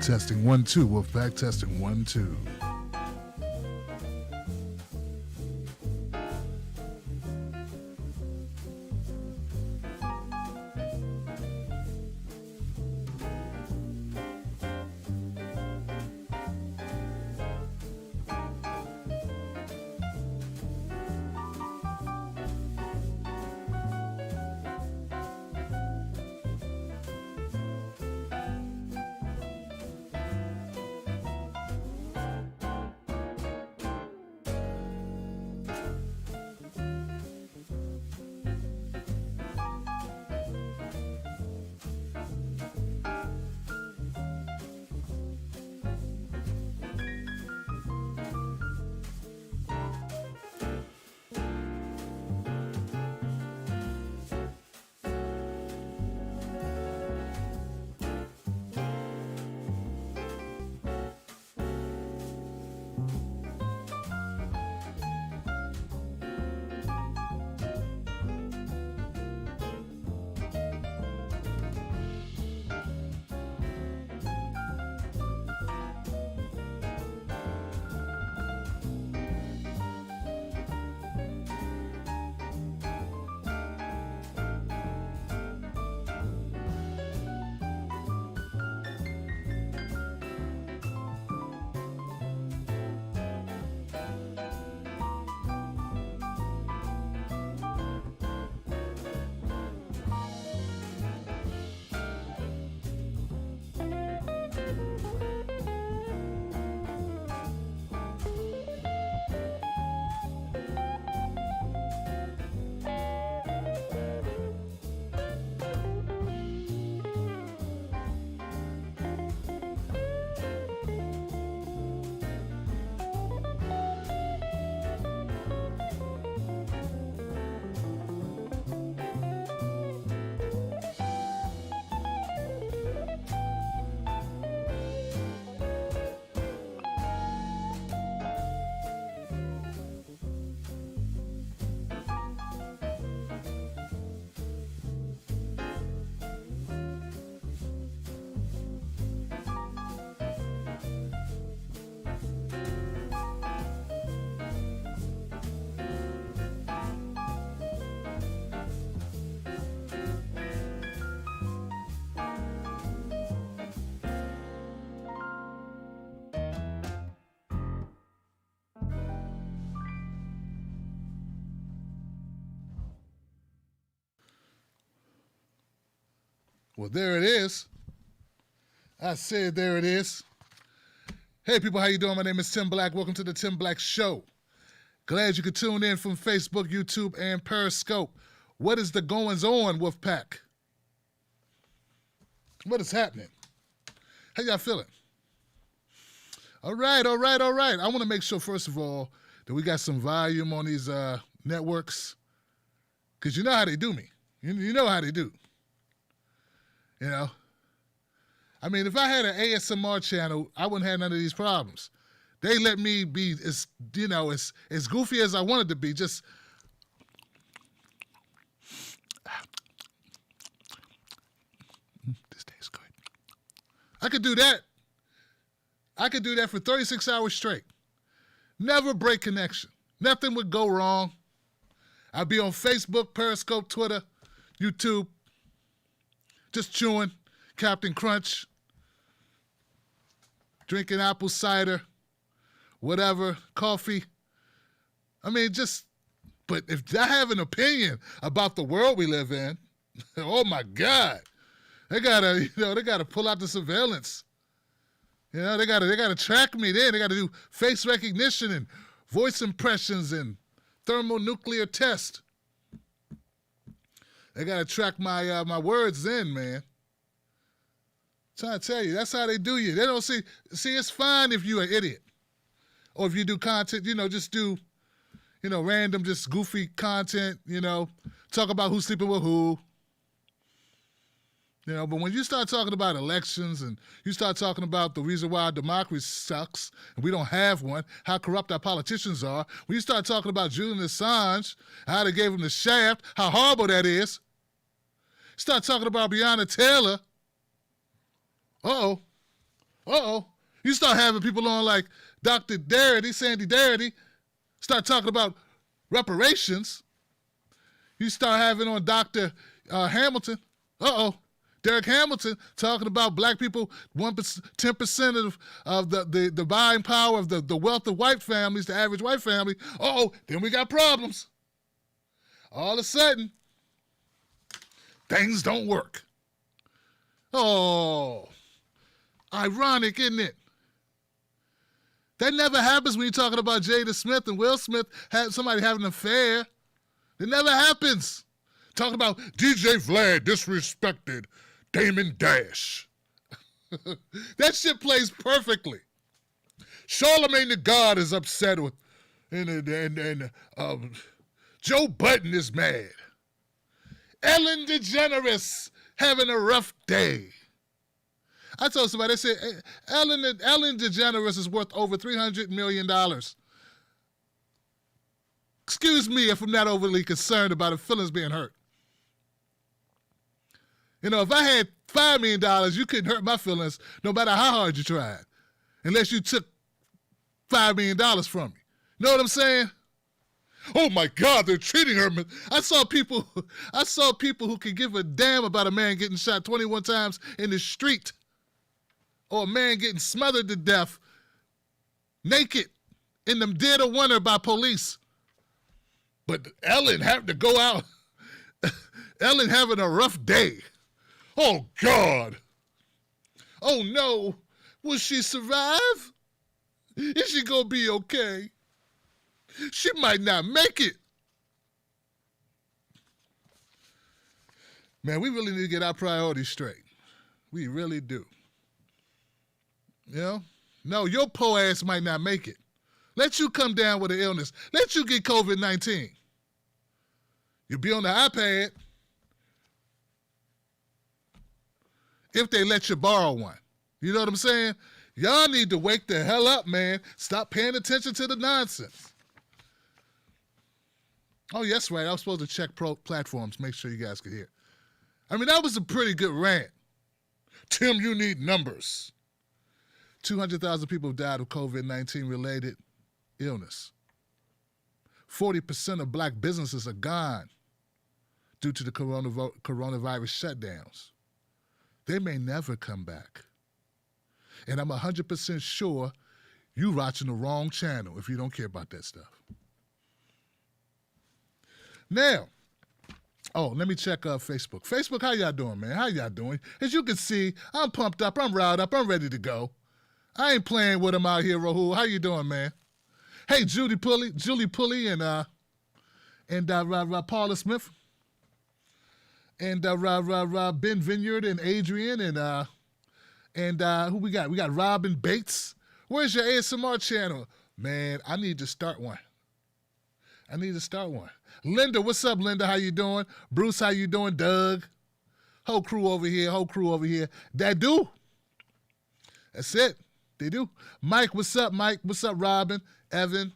Testing 1 2. Wolfpack testing 1 2. Well, there it is. I said there it is. Hey, people, how you doing? My name is Tim Black. Welcome to the Tim Black Show. Glad you could tune in from Facebook, YouTube, and Periscope. What is the goings on, Wolfpack? What is happening? How y'all feeling? All right. I want to make sure, first of all, that we got some volume on these networks, because you know how they do me. You know how they do. You know? I mean, if I had an ASMR channel, I wouldn't have none of these problems. They let me be as goofy as I wanted to be. Just this tastes good. I could do that. I could do that for 36 hours straight. Never break connection. Nothing would go wrong. I'd be on Facebook, Periscope, Twitter, YouTube, just chewing Captain Crunch, drinking apple cider, whatever, coffee. I mean, but if I have an opinion about the world we live in, oh my God, they gotta pull out the surveillance. You know, they gotta track me then. They gotta do face recognition and voice impressions and thermonuclear test. They gotta track my words in, man. Trying to tell you, that's how they do you. They don't see, it's fine if you're an idiot. Or if you do content, just do, random, just goofy content, talk about who's sleeping with who. But when you start talking about elections and you start talking about the reason why our democracy sucks and we don't have one, how corrupt our politicians are, when you start talking about Julian Assange, how they gave him the shaft, how horrible that is, start talking about Breonna Taylor, Uh-oh. You start having people on like Dr. Darity, Sandy Darity, start talking about reparations. You start having on Dr. Hamilton. Uh-oh. Derek Hamilton talking about black people, 10% of the buying power of the wealth of white families, the average white family. Uh-oh, then we got problems. All of a sudden, things don't work. Oh, ironic, isn't it? That never happens when you're talking about Jada Smith and Will Smith, somebody having an affair. It never happens. Talking about DJ Vlad disrespected Damon Dash. That shit plays perfectly. Charlemagne the God is upset with, and Joe Budden is mad. Ellen DeGeneres having a rough day. I told somebody, they said, Ellen DeGeneres is worth over $300 million. Excuse me if I'm not overly concerned about her feelings being hurt. You know, if I had $5 million, you couldn't hurt my feelings no matter how hard you tried, unless you took $5 million from me. You know what I'm saying? Oh my God, they're treating her. I saw people who could give a damn about a man getting shot 21 times in the street, or a man getting smothered to death, naked, in the dead of winter by police. But Ellen having to go out, Ellen having a rough day. Oh God. Oh no, will she survive? Is she gonna be okay? She might not make it. Man, we really need to get our priorities straight. We really do. You know? No, your poor ass might not make it. Let you come down with an illness. Let you get COVID-19. You'll be on the iPad if they let you borrow one. You know what I'm saying? Y'all need to wake the hell up, man. Stop paying attention to the nonsense. Oh, yes, right. I was supposed to check platforms, make sure you guys could hear. I mean, that was a pretty good rant. Tim, you need numbers. 200,000 people have died of COVID-19 related illness. 40% of black businesses are gone due to the coronavirus shutdowns. They may never come back. And I'm 100% sure you're watching the wrong channel if you don't care about that stuff. Now, let me check Facebook. Facebook, how y'all doing, man? How y'all doing? As you can see, I'm pumped up, I'm riled up, I'm ready to go. I ain't playing with them out here, Rahul. How you doing, man? Hey, Julie Pulley, and Paula Smith, and Ben Vineyard, and Adrian, and who we got? We got Robin Bates. Where's your ASMR channel? Man, I need to start one. Linda, what's up, Linda? How you doing? Bruce, how you doing? Doug? Whole crew over here. That do. That's it. They do. Mike, what's up, Mike? What's up, Robin? Evan?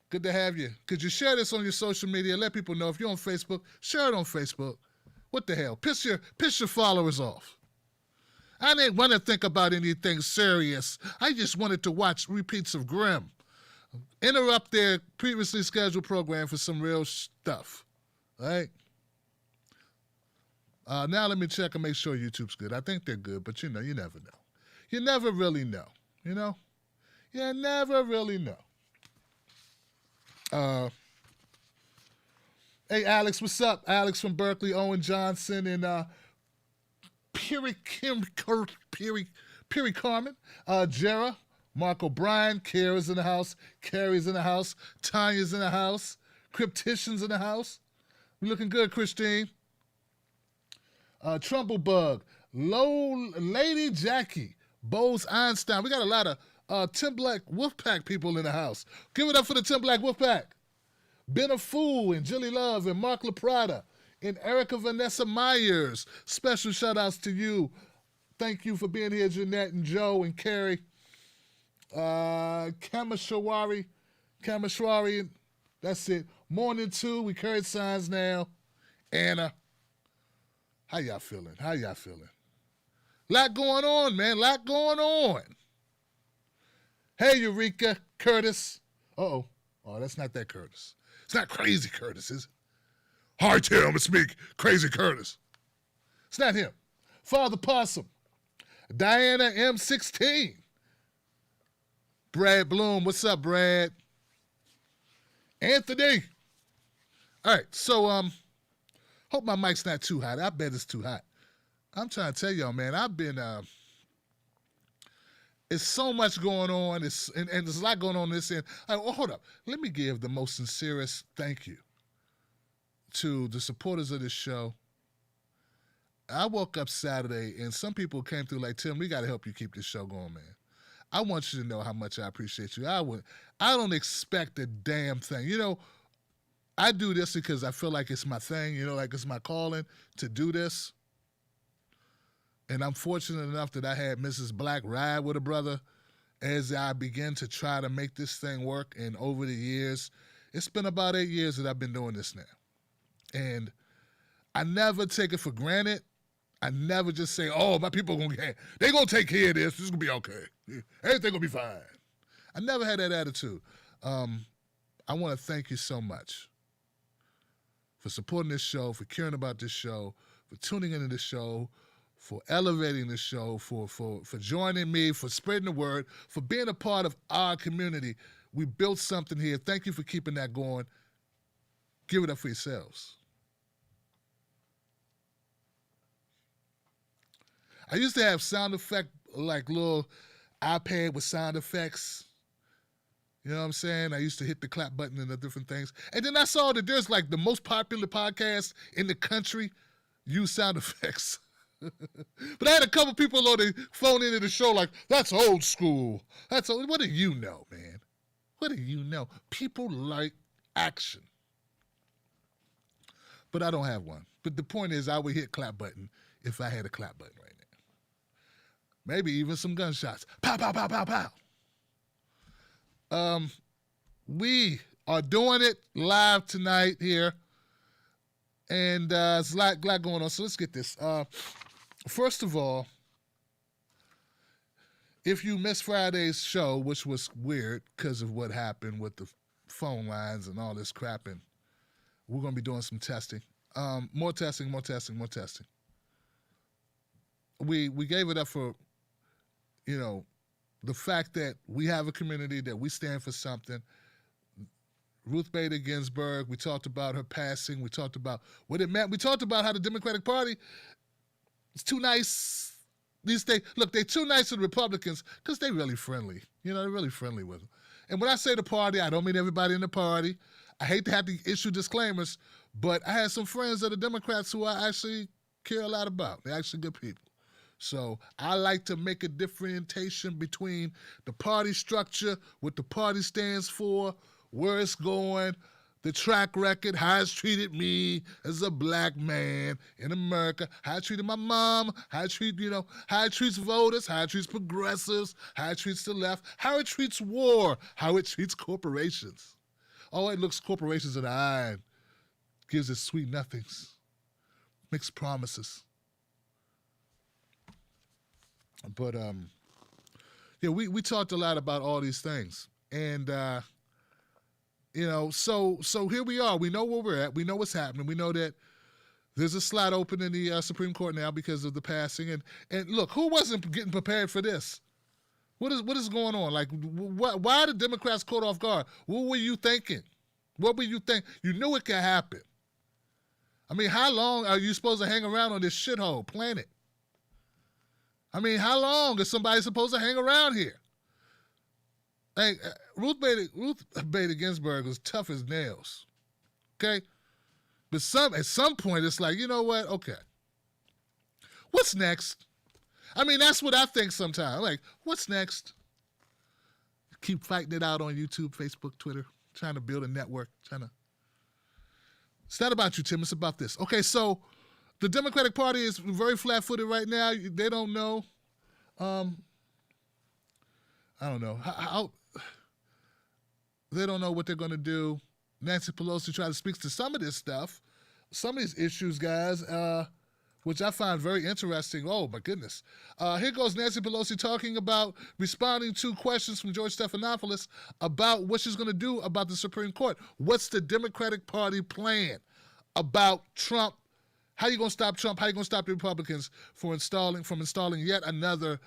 Good to have you. Could you share this on your social media? Let people know. If you're on Facebook, share it on Facebook. What the hell? Piss your followers off. I didn't want to think about anything serious. I just wanted to watch repeats of Grimm. Interrupt their previously scheduled program for some real stuff. All right? Now let me check and make sure YouTube's good. I think they're good, but you never know. You never really know, you know? You never really know. Hey, Alex, what's up? Alex from Berkeley, Owen Johnson, and Piri Carmen, Jera, Mark O'Brien, Kara's in the house, Carrie's in the house, Tanya's in the house, Cryptician's in the house. We looking good, Christine. Trumblebug, Lady Jackie, Bose Einstein. We got a lot of Tim Black Wolfpack people in the house. Give it up for the Tim Black Wolfpack. Ben a Fool and Jilly Love and Mark LaPrada and Erica Vanessa Myers. Special shout outs to you. Thank you for being here, Jeanette and Joe and Carrie. Kamashwari. That's it. Morning 2. We carried signs now. Anna. How y'all feeling? Lot going on, man. Lot going on. Hey, Eureka, Curtis. Uh-oh. Oh, that's not that Curtis. It's not Crazy Curtis, is it? Hi, Tim. It's me, Crazy Curtis. It's not him. Father Possum. Diana M16. Brad Bloom. What's up, Brad? Anthony. All right, so hope my mic's not too hot. I bet it's too hot. I'm trying to tell y'all, man, I've been it's so much going on. And there's a lot going on this end. Hold up. Let me give the most sincerest thank you to the supporters of this show. I woke up Saturday and some people came through like, Tim, we got to help you keep this show going, man. I want you to know how much I appreciate you. I don't expect a damn thing. You know, I do this because I feel like it's my thing, you know, like it's my calling to do this. And I'm fortunate enough that I had Mrs. Black ride with a brother as I begin to try to make this thing work. And over the years, it's been about 8 years that I've been doing this now. And I never take it for granted. I never just say, oh, my people are they're going to take care of this. This is going to be okay. Everything going to be fine. I never had that attitude. I want to thank you so much for supporting this show, for caring about this show, for tuning into this show, for elevating this show, for joining me, for spreading the word, for being a part of our community. We built something here. Thank you for keeping that going. Give it up for yourselves. I used to have sound effect, like little iPad with sound effects. You know what I'm saying? I used to hit the clap button and the different things. And then I saw that there's like the most popular podcast in the country use sound effects. But I had a couple people on the phone into the show like, that's old school. That's old. What do you know, man? What do you know? People like action. But I don't have one. But the point is I would hit clap button if I had a clap button right now. Maybe even some gunshots. Pow, pow, pow, pow, pow. We are doing it live tonight here. And there's a lot going on. So let's get this. First of all, if you missed Friday's show, which was weird because of what happened with the phone lines and all this crap, and we're going to be doing some testing. More testing. We gave it up for, you know, the fact that we have a community, that we stand for something. Ruth Bader Ginsburg, we talked about her passing. We talked about what it meant. We talked about how the Democratic Party is too nice these days. Look, they're too nice to the Republicans because they're really friendly. You know, they're really friendly with them. And when I say the party, I don't mean everybody in the party. I hate to have to issue disclaimers, but I had some friends that are Democrats who I actually care a lot about. They're actually good people. So I like to make a differentiation between the party structure, what the party stands for, where it's going, the track record, how it's treated me as a black man in America, how it treated my mom, how it treats voters, how it treats progressives, how it treats the left, how it treats war, how it treats corporations. Oh, it looks corporations in the eye and gives it sweet nothings, makes promises. But yeah, we talked a lot about all these things, and you know, so here we are. We know where we're at. We know what's happening. We know that there's a slot open in the Supreme Court now because of the passing. And look, who wasn't getting prepared for this? What is going on? Like, why are the Democrats caught off guard? What were you thinking? What were you think? You knew it could happen. I mean, how long are you supposed to hang around on this shithole planet? I mean, how long is somebody supposed to hang around here? Hey, Ruth Bader Ginsburg was tough as nails, okay? But at some point, it's like, you know what? Okay. What's next? I mean, that's what I think sometimes. Like, what's next? Keep fighting it out on YouTube, Facebook, Twitter, trying to build a network, It's not about you, Tim. It's about this. Okay, so the Democratic Party is very flat-footed right now. They don't know. I don't know. They don't know what they're going to do. Nancy Pelosi tried to speak to some of this stuff, some of these issues, guys. which I find very interesting. Oh, my goodness. Here goes Nancy Pelosi talking about responding to questions from George Stephanopoulos about what she's going to do about the Supreme Court. What's the Democratic Party plan about Trump? How are you going to stop Trump? How are you going to stop the Republicans from installing yet another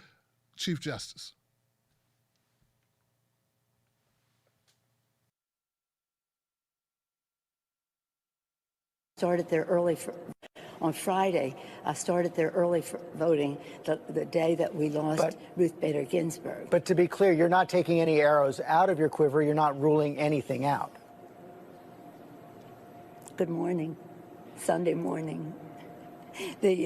Chief Justice? Started there early on Friday. I started there early for voting the day that we lost Ruth Bader Ginsburg. But to be clear, you're not taking any arrows out of your quiver. You're not ruling anything out. Good morning. Sunday morning. We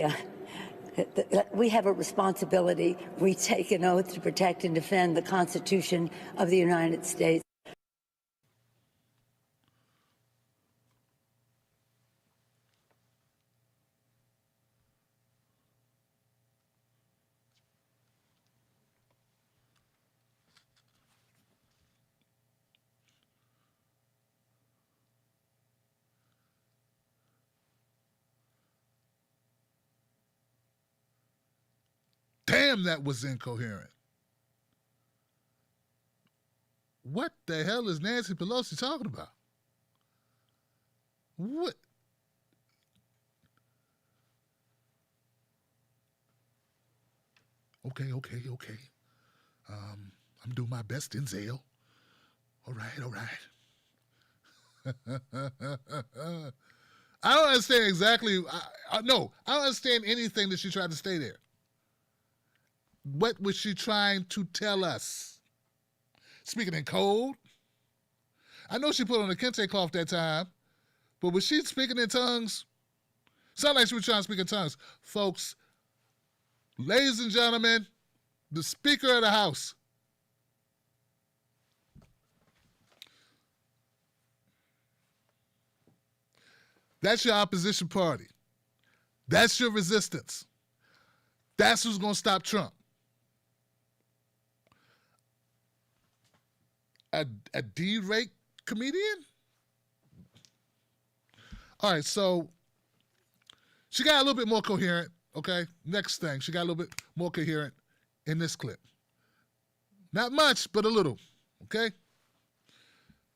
have a responsibility. We take an oath to protect and defend the Constitution of the United States. Damn, that was incoherent. What the hell is Nancy Pelosi talking about? What? Okay. I'm doing my best, Denzel. All right. I don't understand exactly. I don't understand anything that she tried to say there. What was she trying to tell us? Speaking in code? I know she put on a kente cloth that time, but was she speaking in tongues? Sound like she was trying to speak in tongues. Folks, ladies and gentlemen, the Speaker of the House. That's your opposition party. That's your resistance. That's who's going to stop Trump. A D-rate comedian? All right, so she got a little bit more coherent, okay? Next thing, she got a little bit more coherent in this clip. Not much, but a little, okay?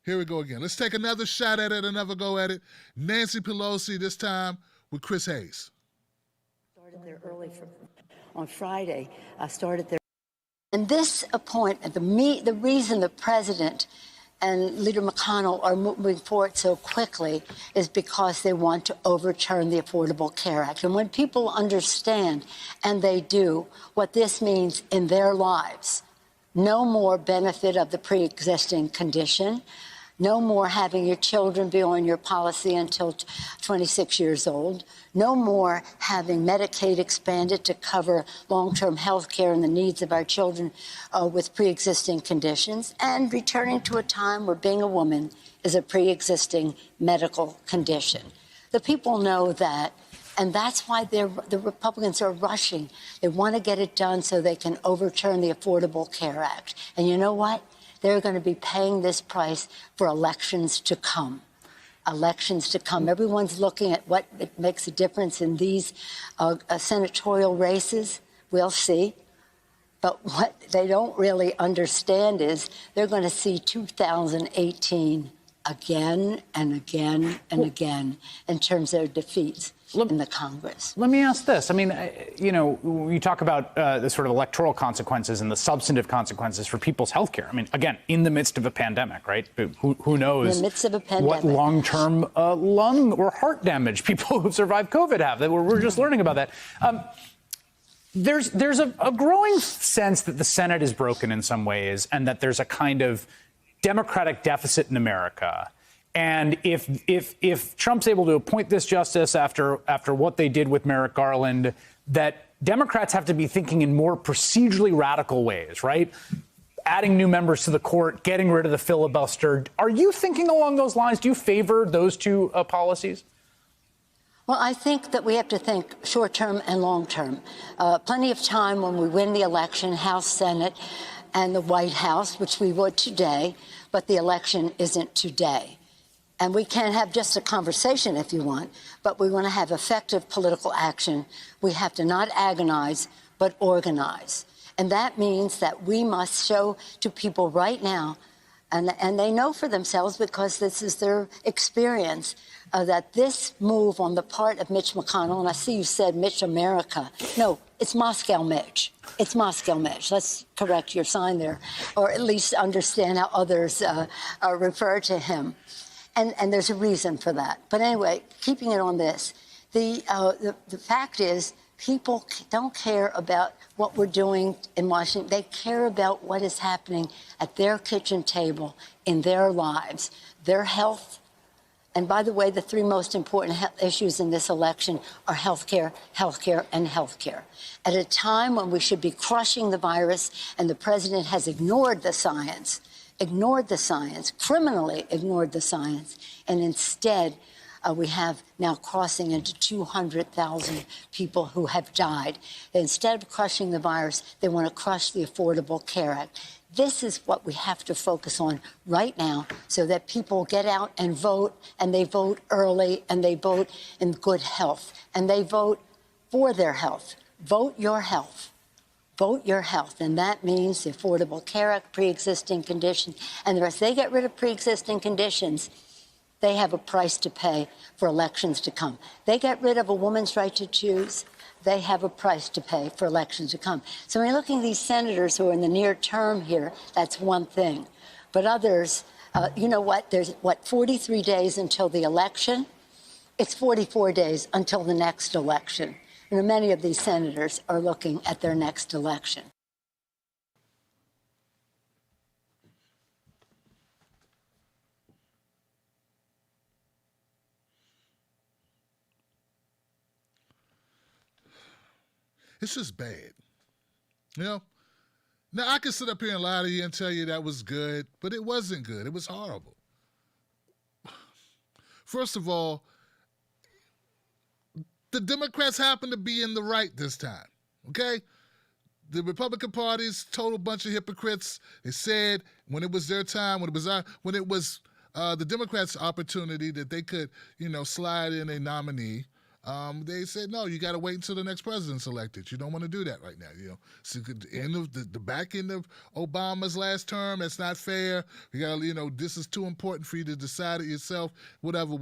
Here we go again. Let's take another shot at it, another go at it. Nancy Pelosi, this time with Chris Hayes. Started there early on Friday. I started there. And this appointment, the reason the president and Leader McConnell are moving forward so quickly is because they want to overturn the Affordable Care Act. And when people understand, and they do, what this means in their lives, no more benefit of the pre-existing condition, no more having your children be on your policy until 26 years old. No more having Medicaid expanded to cover long-term health care and the needs of our children with pre-existing conditions. And returning to a time where being a woman is a pre-existing medical condition. The people know that. And that's why the Republicans are rushing. They want to get it done so they can overturn the Affordable Care Act. And you know what? They're going to be paying this price for elections to come. Elections to come. Everyone's looking at what makes a difference in these senatorial races. We'll see. But what they don't really understand is they're going to see 2018 again and again and again in terms of their defeats in the Congress. Let me ask this. I mean, you know, you talk about the sort of electoral consequences and the substantive consequences for people's health care. I mean, again, in the midst of a pandemic, right? Who knows in the midst of a pandemic, what long-term lung or heart damage people who survived COVID have. We're just learning about that. There's a growing sense that the Senate is broken in some ways and that there's a kind of democratic deficit in America. And if Trump's able to appoint this justice after what they did with Merrick Garland, that Democrats have to be thinking in more procedurally radical ways, right? Adding new members to the court, getting rid of the filibuster. Are you thinking along those lines? Do you favor those two policies? Well, I think that we have to think short-term and long-term. Plenty of time when we win the election, House, Senate, and the White House, which we would today, but the election isn't today. And we can't have just a conversation if you want, but we want to have effective political action. We have to not agonize, but organize. And that means that we must show to people right now, and they know for themselves because this is their experience, that this move on the part of Mitch McConnell, and I see you said Mitch America. No, it's Moscow Mitch. It's Moscow Mitch. Let's correct your sign there, or at least understand how others refer to him. And there's a reason for that. But anyway, keeping it on this, the fact is people don't care about what we're doing in Washington. They care about what is happening at their kitchen table in their lives, their health. And by the way, the three most important issues in this election are healthcare, healthcare, and healthcare. At a time when we should be crushing the virus and the president has ignored the science, criminally ignored the science, and instead we have now crossing into 200,000 people who have died. Instead of crushing the virus, they want to crush the Affordable Care Act. This is what we have to focus on right now so that people get out and vote, and they vote early, and they vote in good health, and they vote for their health. Vote your health. Vote your health, and that means the Affordable Care Act, pre-existing conditions, and the rest. They get rid of pre-existing conditions, they have a price to pay for elections to come. They get rid of a woman's right to choose, they have a price to pay for elections to come. So when you're looking at these senators who are in the near term here, that's one thing. But others, you know what, there's, 43 days until the election? It's 44 days until the next election. You know, many of these senators are looking at their next election. It's just bad. You know? Now, I can sit up here and lie to you and tell you that was good, but it wasn't good. It was horrible. First of all, the Democrats happen to be in the right this time, okay? The Republican Party's total bunch of hypocrites. They said when it was their time, when it was the Democrats' opportunity that they could, slide in a nominee, they said, no, you got to wait until the next president's elected. You don't want to do that right now. So the back end of Obama's last term, that's not fair. You got to, this is too important for you to decide it yourself. Whatever.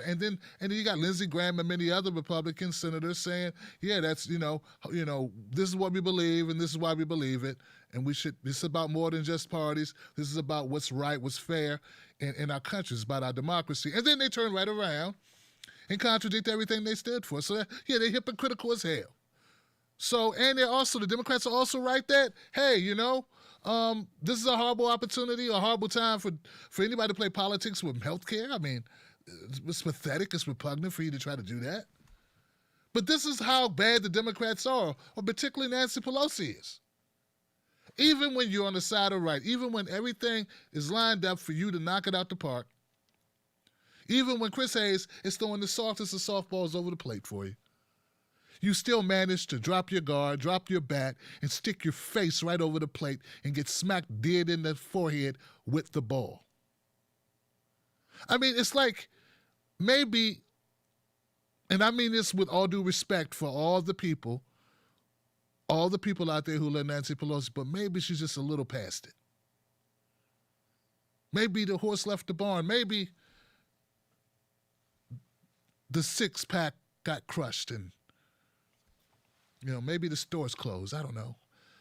And then you got Lindsey Graham and many other Republican senators saying, yeah, that's this is what we believe and this is why we believe it. And this is about more than just parties. This is about what's right, what's fair in our country. It's about our democracy. And then they turn right around and contradict everything they stood for. So, they're hypocritical as hell. So, and the Democrats are also right that, hey, this is a horrible opportunity, a horrible time for anybody to play politics with health care. I mean, it's pathetic, it's repugnant for you to try to do that. But this is how bad the Democrats are, or particularly Nancy Pelosi is. Even when you're on the side of right, even when everything is lined up for you to knock it out the park, even when Chris Hayes is throwing the softest of softballs over the plate for you, you still manage to drop your guard, drop your bat, and stick your face right over the plate and get smacked dead in the forehead with the ball. I mean, it's like maybe, and I mean this with all due respect for all the people out there who love Nancy Pelosi, but maybe she's just a little past it. Maybe the horse left the barn. Maybe the six-pack got crushed and, maybe the store's closed. I don't know.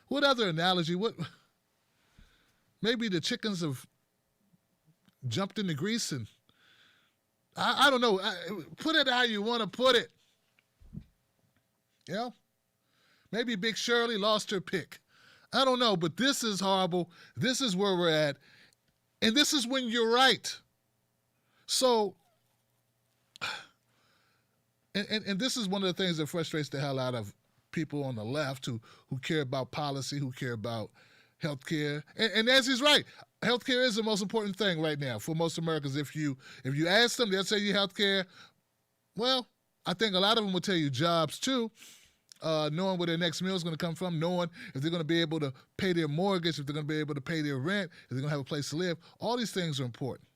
What other analogy? Maybe the chickens have jumped into grease and, I don't know. Put it how you want to put it. Maybe Big Shirley lost her pick. I don't know, but this is horrible. This is where we're at. And this is when you're right. So, and this is one of the things that frustrates the hell out of people on the left who care about policy, who care about health care. And Nancy's right. Health care is the most important thing right now for most Americans. If you ask them, they'll tell you health care. Well, I think a lot of them will tell you jobs too. Knowing where their next meal is going to come from, knowing if they're going to be able to pay their mortgage, if they're going to be able to pay their rent, if they're going to have a place to live. All these things are important.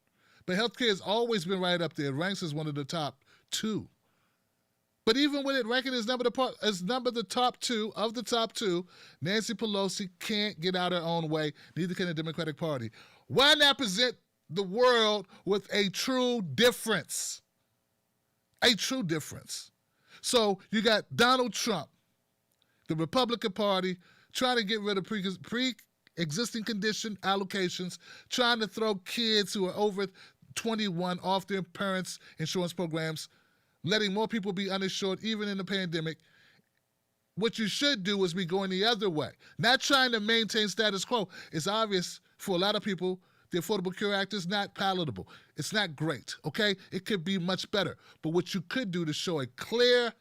But healthcare has always been right up there. It ranks as one of the top two. But even with it ranking as number the top two of the top two, Nancy Pelosi can't get out her own way. Neither can the Democratic Party. Why not present the world with a true difference? A true difference. So you got Donald Trump, the Republican Party, trying to get rid of pre-existing condition allocations, trying to throw kids who are over 21 off their parents' insurance programs, letting more people be uninsured even in the pandemic. What you should do is be going the other way, not trying to maintain status quo. It's obvious for a lot of people the Affordable Care Act is not palatable. It's not great, okay? It could be much better. But what you could do to show a clear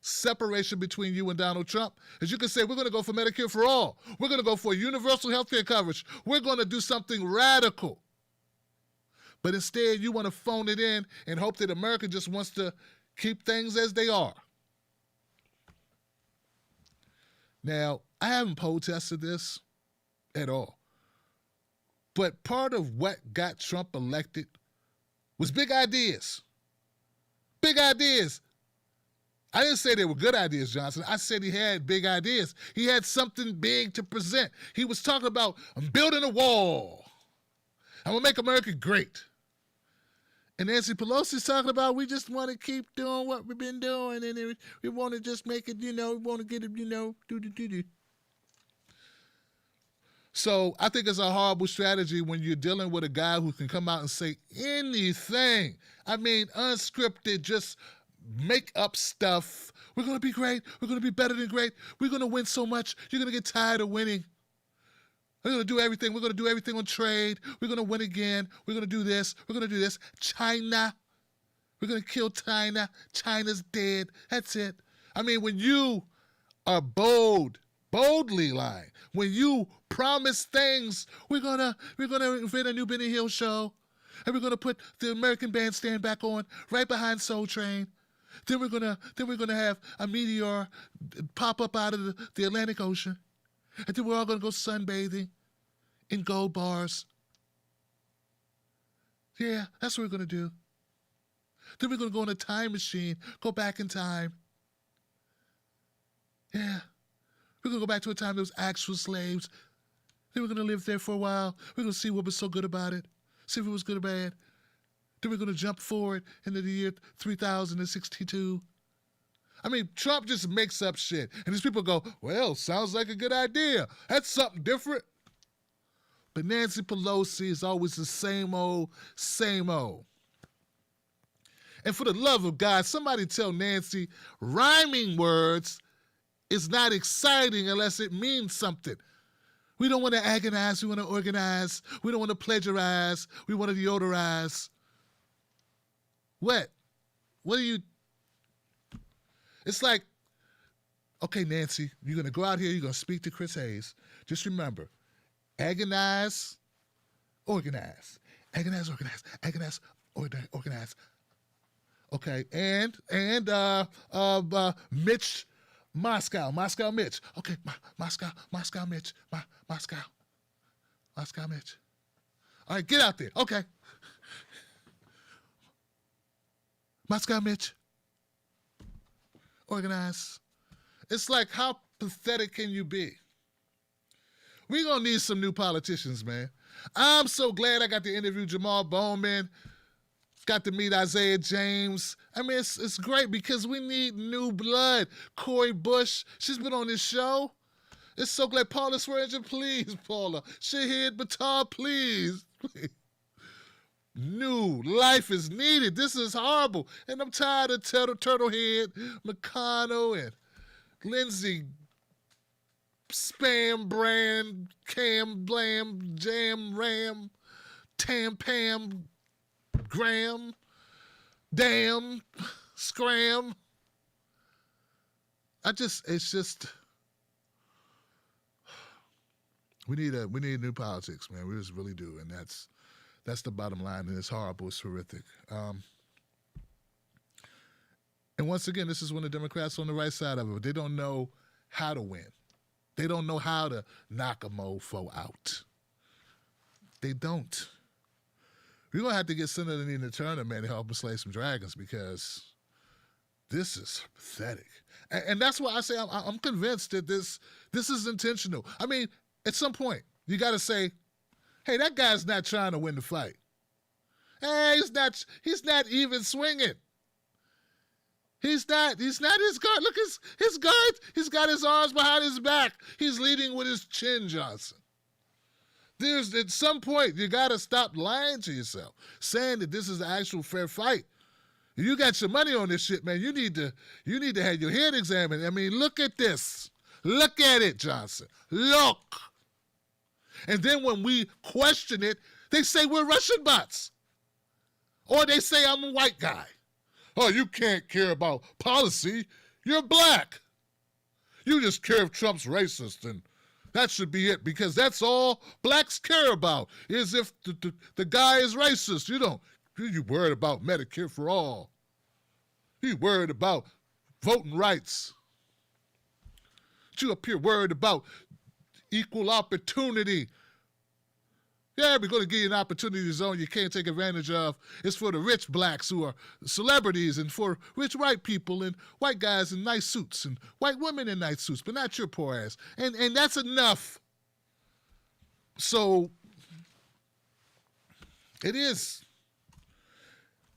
separation between you and Donald Trump is you can say, we're going to go for Medicare for all. We're going to go for universal health care coverage. We're going to do something radical. But instead, you want to phone it in and hope that America just wants to keep things as they are. Now, I haven't poll tested this at all. But part of what got Trump elected was big ideas. Big ideas. I didn't say they were good ideas, Johnson. I said he had big ideas. He had something big to present. He was talking about, I'm building a wall. I'm going to make America great. And Nancy Pelosi's talking about, we just want to keep doing what we've been doing, and we want to just make it, we want to get it, do. So I think it's a horrible strategy when you're dealing with a guy who can come out and say anything. I mean, unscripted, just make up stuff. We're going to be great. We're going to be better than great. We're going to win so much. You're going to get tired of winning. We're going to do everything. We're going to do everything on trade. We're going to win again. We're going to do this. We're going to do this. China. We're going to kill China. China's dead. That's it. I mean, when you are boldly lying, when you promise things, we're gonna invent a new Benny Hill show, and we're gonna put the American Bandstand back on right behind Soul Train. Then we're gonna have a meteor pop up out of the Atlantic Ocean, and then we're all gonna go sunbathing in gold bars. Yeah, that's what we're gonna do. Then we're gonna go in a time machine, go back in time. Yeah. We're going to go back to a time there was actual slaves. Then we're going to live there for a while. We're going to see what was so good about it, see if it was good or bad. Then we're going to jump forward into the year 3062. I mean, Trump just makes up shit. And these people go, well, sounds like a good idea. That's something different. But Nancy Pelosi is always the same old, same old. And for the love of God, somebody tell Nancy rhyming words is not exciting unless it means something. We don't want to agonize. We want to organize. We don't want to plagiarize. We want to deodorize. What? What are you? It's like, okay, Nancy, you're going to go out here. You're going to speak to Chris Hayes. Just remember, agonize, organize. Agonize, organize. Agonize, organize. Okay, and Mitch Moscow Mitch. Okay, Moscow Mitch. Moscow Mitch. All right, get out there. Okay. Moscow Mitch. Organize. It's like, how pathetic can you be? We're going to need some new politicians, man. I'm so glad I got to interview Jamal Bowman. Got to meet Isaiah James. I mean, it's great because we need new blood. Cori Bush, she's been on this show. It's so glad. Paula Swearinger, please, Paula. Shahid Buttar, please. New life is needed. This is horrible. And I'm tired of Turtlehead, McConnell, and Lindsey Spam Brand, Cam Blam, Jam Ram, Tam Pam, Graham, damn, scram. It's just, we need new politics, man. We just really do, and that's the bottom line. And it's horrible. It's horrific. And once again, this is when the Democrats are on the right side of it. But they don't know how to win. They don't know how to knock a mofo out. They don't. we're going to have to get Senator Nina Turner, man, to help us slay some dragons because this is pathetic. And that's why I say I'm convinced that this is intentional. I mean, at some point, you got to say, hey, that guy's not trying to win the fight. Hey, he's not even swinging. He's not his guard. Look, his guard, he's got his arms behind his back. He's leading with his chin, Johnson. There's at some point you gotta stop lying to yourself, saying that this is the actual fair fight. You got your money on this shit, man. You need to have your head examined. I mean, look at this. Look at it, Johnson. Look. And then when we question it, they say we're Russian bots. Or they say I'm a white guy. Oh, you can't care about policy. You're black. You just care if Trump's racist, and that should be it, because that's all blacks care about, is if the guy is racist. You worried about Medicare for all. You worried about voting rights. You up here worried about equal opportunity. Yeah, we're going to give you an opportunity zone you can't take advantage of. It's for the rich blacks who are celebrities, and for rich white people and white guys in nice suits and white women in nice suits, but not your poor ass. And that's enough. So it is.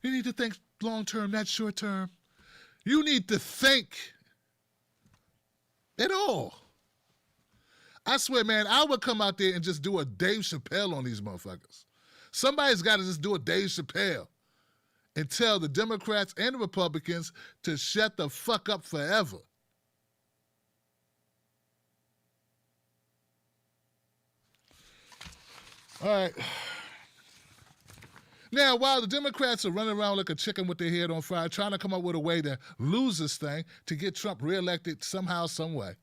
You need to think long term, not short term. You need to think at all. I swear, man, I would come out there and just do a Dave Chappelle on these motherfuckers. Somebody's got to just do a Dave Chappelle and tell the Democrats and the Republicans to shut the fuck up forever. All right. Now, while the Democrats are running around like a chicken with their head on fire, trying to come up with a way to lose this thing, to get Trump reelected somehow, some way,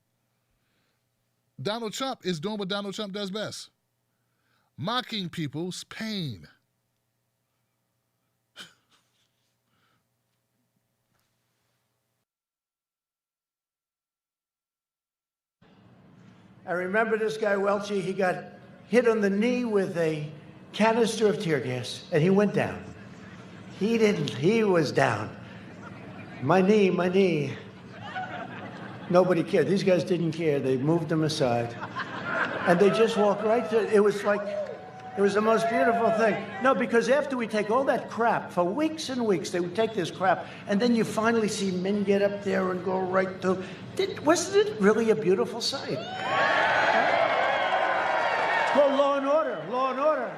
Donald Trump is doing what Donald Trump does best: mocking people's pain. I remember this guy, Welchie, he got hit on the knee with a canister of tear gas, and he went down. He was down. My knee. Nobody cared. These guys didn't care. They moved him aside. And they just walked right through. It was the most beautiful thing. No, because after we take all that crap, for weeks and weeks, they would take this crap, and then you finally see men get up there and go right through. Wasn't it really a beautiful sight? It's called Law and Order. Law and Order.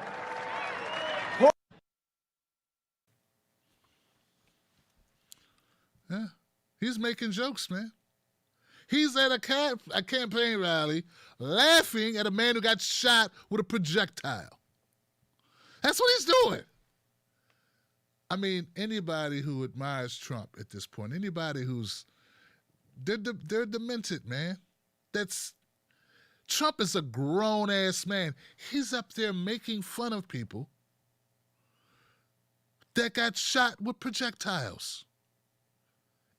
Yeah, he's making jokes, man. He's at a campaign rally laughing at a man who got shot with a projectile. That's what he's doing. I mean, anybody who admires Trump at this point, anybody they're demented, man. Trump is a grown-ass man. He's up there making fun of people that got shot with projectiles.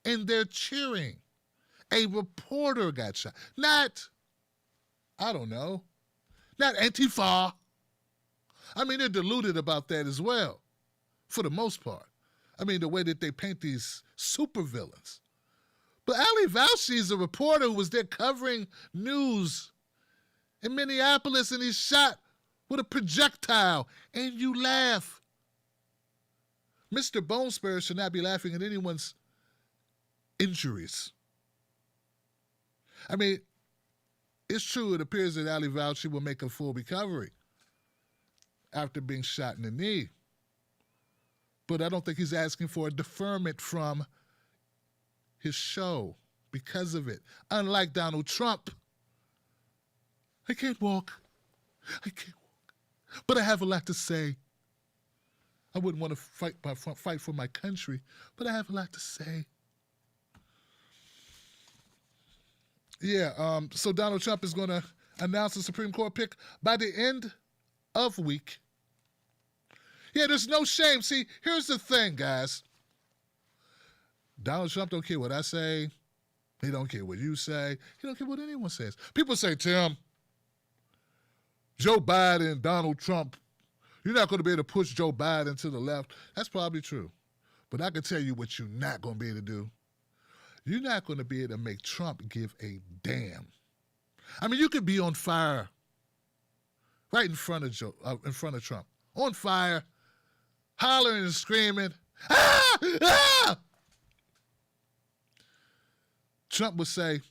And they're cheering. A reporter got shot. Not Antifa. I mean, they're deluded about that as well, for the most part. I mean, the way that they paint these supervillains. But Ali Valshi is a reporter who was there covering news in Minneapolis, and he's shot with a projectile, and you laugh. Mr. Bonesparrow should not be laughing at anyone's injuries. I mean, it's true, it appears that Ali Valshi will make a full recovery after being shot in the knee. But I don't think he's asking for a deferment from his show because of it. Unlike Donald Trump, I can't walk. But I have a lot to say. I wouldn't want to fight for my country, but I have a lot to say. Yeah, so Donald Trump is going to announce the Supreme Court pick by the end of week. Yeah, there's no shame. See, here's the thing, guys. Donald Trump don't care what I say. He don't care what you say. He don't care what anyone says. People say, Tim, Joe Biden, Donald Trump, You're not going to be able to push Joe Biden to the left. That's probably true. But I can tell you what you're not going to be able to do. You're not going to be able to make Trump give a damn. I mean, you could be on fire right in front of Trump, on fire, hollering and screaming, ah, ah! Trump would say,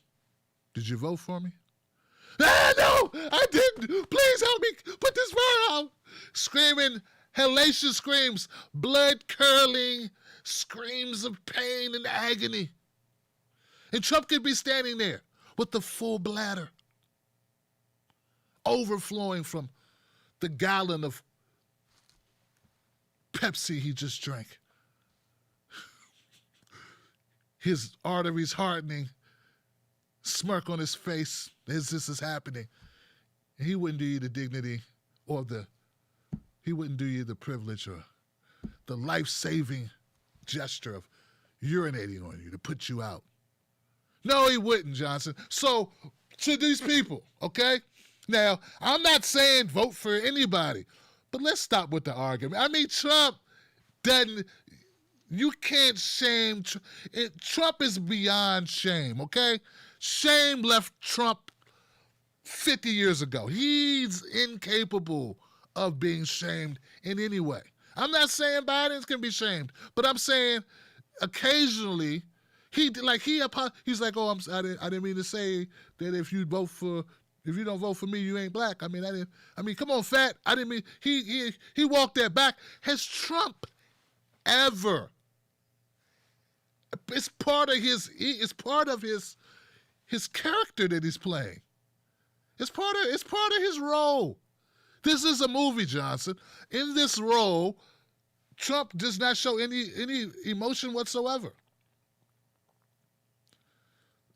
"Did you vote for me?" "Ah, no, I didn't. Please help me put this fire out." Screaming, hellacious screams, blood-curdling screams of pain and agony. And Trump could be standing there with the full bladder overflowing from the gallon of Pepsi he just drank. His arteries hardening, smirk on his face as this is happening. And he wouldn't do you the dignity or he wouldn't do you the privilege or the life-saving gesture of urinating on you to put you out. No, he wouldn't, Johnson. So, to these people, okay? Now, I'm not saying vote for anybody, but let's stop with the argument. I mean, Trump doesn't, you can't shame, Trump is beyond shame, okay? Shame left Trump 50 years ago. He's incapable of being shamed in any way. I'm not saying Biden's can be shamed, but I'm saying occasionally he's like, "Oh, I didn't mean to say that if you don't vote for me, you ain't black. I mean, come on, fat. I didn't mean." He walked that back. Has Trump ever? It's part of his character that he's playing. It's part of his role. This is a movie, Johnson. In this role, Trump does not show any emotion whatsoever.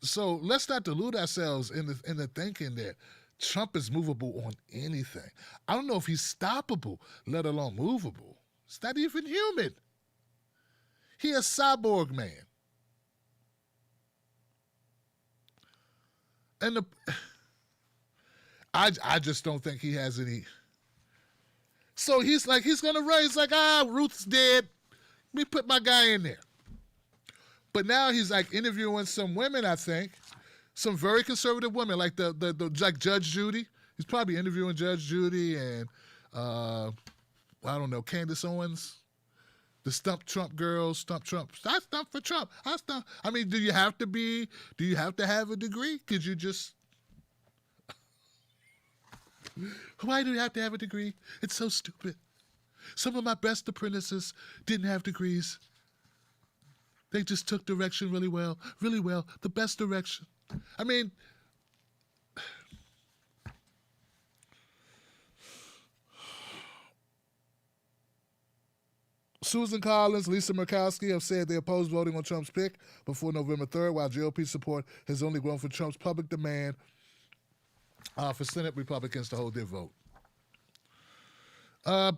So let's not delude ourselves in the thinking that Trump is movable on anything. I don't know if he's stoppable, let alone movable. It's not even human. He a cyborg man. And I just don't think he has any. So he's going to run. He's like, Ruth's dead. Let me put my guy in there. But now he's like interviewing some women, I think, some very conservative women, like like Judge Judy. He's probably interviewing Judge Judy and I don't know, Candace Owens, the Stump Trump girls, Stump Trump. I stump for Trump. I mean, do you have to have a degree? Could you just? Why do you have to have a degree? It's so stupid. Some of my best apprentices didn't have degrees. They just took direction really well, the best direction. I mean, Susan Collins, Lisa Murkowski have said they oppose voting on Trump's pick before November 3rd, while GOP support has only grown for Trump's public demand for Senate Republicans to hold their vote. I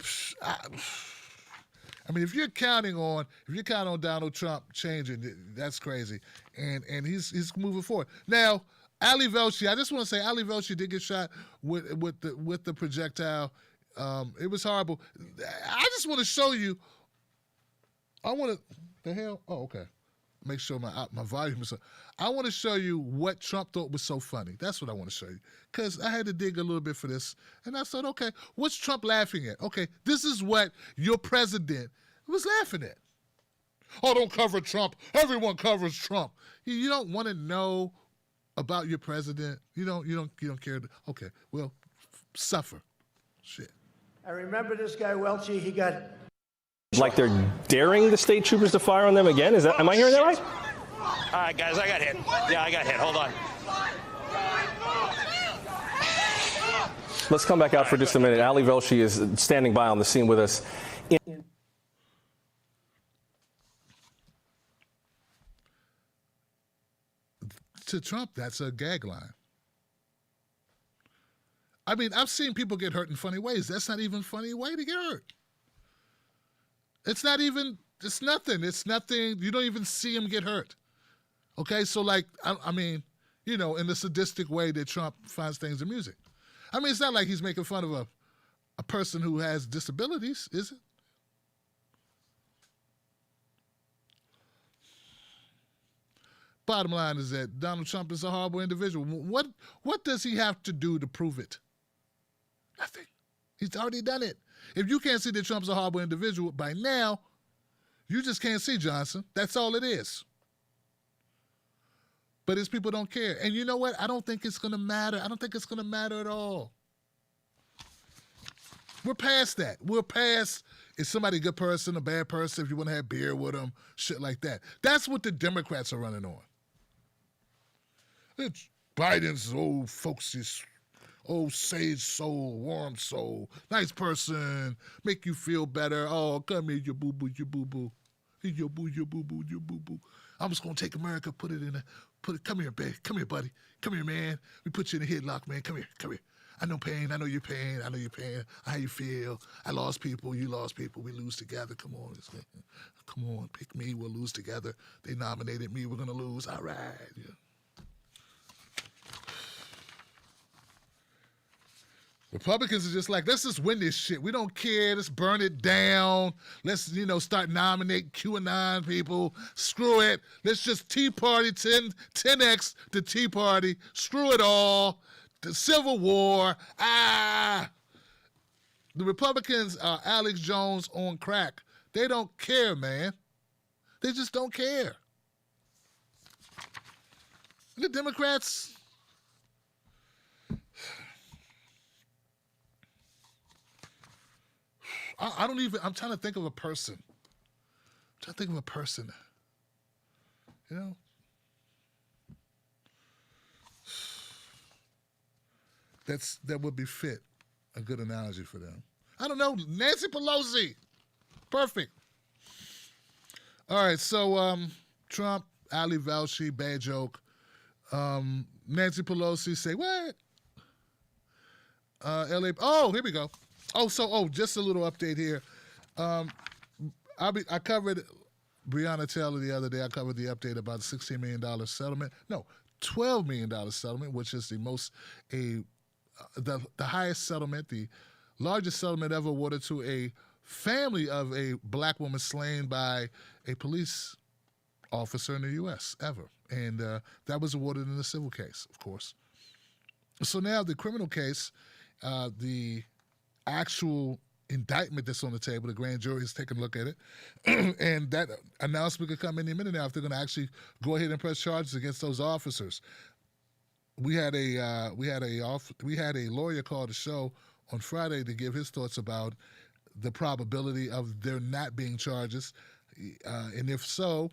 mean, if you're counting on Donald Trump changing, that's crazy, and he's moving forward. Now, Ali Velshi, I just want to say, Ali Velshi did get shot with the projectile. It was horrible. I just want to show you. The hell? Oh, okay. Make sure my volume is up. I want to show you what Trump thought was so funny. That's what I want to show you. Because I had to dig a little bit for this. And I thought, okay, what's Trump laughing at? Okay, this is what your president was laughing at. Oh, don't cover Trump. Everyone covers Trump. You don't want to know about your president. You don't care. Okay, well, suffer. Shit. I remember this guy Welchie. He got. Like they're daring the state troopers to fire on them again? Am I hearing that right? All right, guys, I got hit. Yeah, I got hit. Hold on. Let's come back out for just a minute. Ali Velshi is standing by on the scene with us. To Trump, that's a gag line. I mean, I've seen people get hurt in funny ways. That's not even a funny way to get hurt. It's nothing. It's nothing. You don't even see him get hurt. Okay, so like, I mean, in the sadistic way that Trump finds things amusing. I mean, it's not like he's making fun of a person who has disabilities, is it? Bottom line is that Donald Trump is a horrible individual. What does he have to do to prove it? Nothing. He's already done it. If you can't see that Trump's a horrible individual by now, you just can't see Johnson. That's all it is. But his people don't care. And you know what? I don't think it's going to matter. I don't think it's going to matter at all. We're past that. We're past, is somebody a good person, a bad person, if you want to have beer with them, shit like that. That's what the Democrats are running on. It's Biden's old folksy, old sage soul, warm soul, nice person, make you feel better. Oh, come here, you boo-boo, you boo-boo. Your boo, your boo-boo, your boo-boo. I'm just going to take America, come here, babe. Come here, buddy. Come here, man. We put you in a headlock, man. Come here. I know pain. I know your pain. How you feel. I lost people. You lost people. We lose together. Come on. Come on. Pick me. We'll lose together. They nominated me. We're going to lose. All right. Yeah. Republicans are just like, let's just win this shit. We don't care. Let's burn it down. Let's, start nominating QAnon people. Screw it. Let's just Tea Party 10X the Tea Party. Screw it all. The Civil War. The Republicans are Alex Jones on crack. They don't care, man. They just don't care. And the Democrats, I'm trying to think of a person. That would be fit, a good analogy for them. I don't know, Nancy Pelosi. Perfect. All right, so Trump, Ali Velshi, bad joke. Nancy Pelosi say, what? Here we go. Just a little update here. I covered Breonna Taylor the other day. I covered the update about the $16 million settlement. No, $12 million settlement, which is the highest settlement, the largest settlement ever awarded to a family of a black woman slain by a police officer in the U.S. ever. And that was awarded in a civil case, of course. So now the criminal case, the actual indictment that's on the table, the grand jury is taking a look at it, and that announcement could come any minute now if they're going to actually go ahead and press charges against those officers. We had a lawyer call the show on Friday to give his thoughts about the probability of there not being charges, and if so,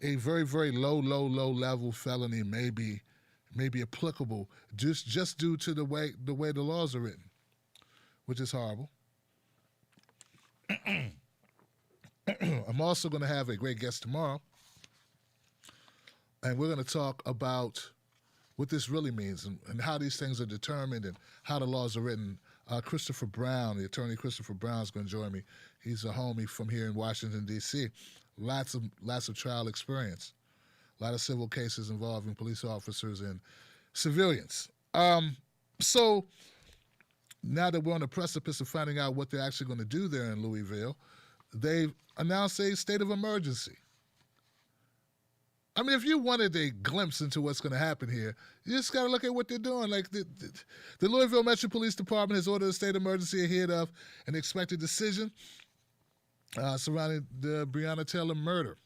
a very, very low level felony may be applicable just due to the way the laws are written, which is horrible. I'm also going to have a great guest tomorrow, and we're going to talk about what this really means and how these things are determined and how the laws are written. Christopher Brown, the attorney Christopher Brown, is going to join me. He's a homie from here in Washington, D.C. Lots of trial experience, a lot of civil cases involving police officers and civilians. So now that we're on the precipice of finding out what they're actually going to do there in Louisville, they've announced a state of emergency. I mean, if you wanted a glimpse into what's going to happen here, you just got to look at what they're doing. Like the Louisville Metro Police Department has ordered a state of emergency ahead of an expected decision surrounding the Breonna Taylor murder.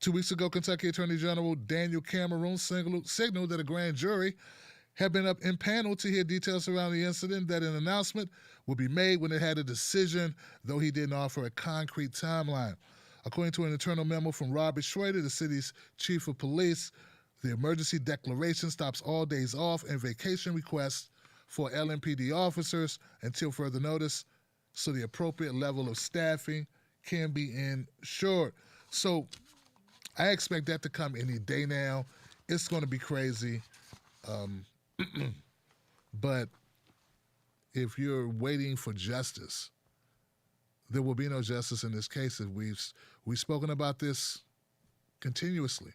2 weeks ago, Kentucky Attorney General Daniel Cameron signaled that a grand jury had been impaneled to hear details surrounding the incident, that an announcement would be made when it had a decision, though he didn't offer a concrete timeline. According to an internal memo from Robert Schrader, the city's chief of police, the emergency declaration stops all days off and vacation requests for LAPD officers until further notice, so the appropriate level of staffing can be ensured. So I expect that to come any day now. It's going to be crazy. But if you're waiting for justice, there will be no justice in this case. We've spoken about this continuously.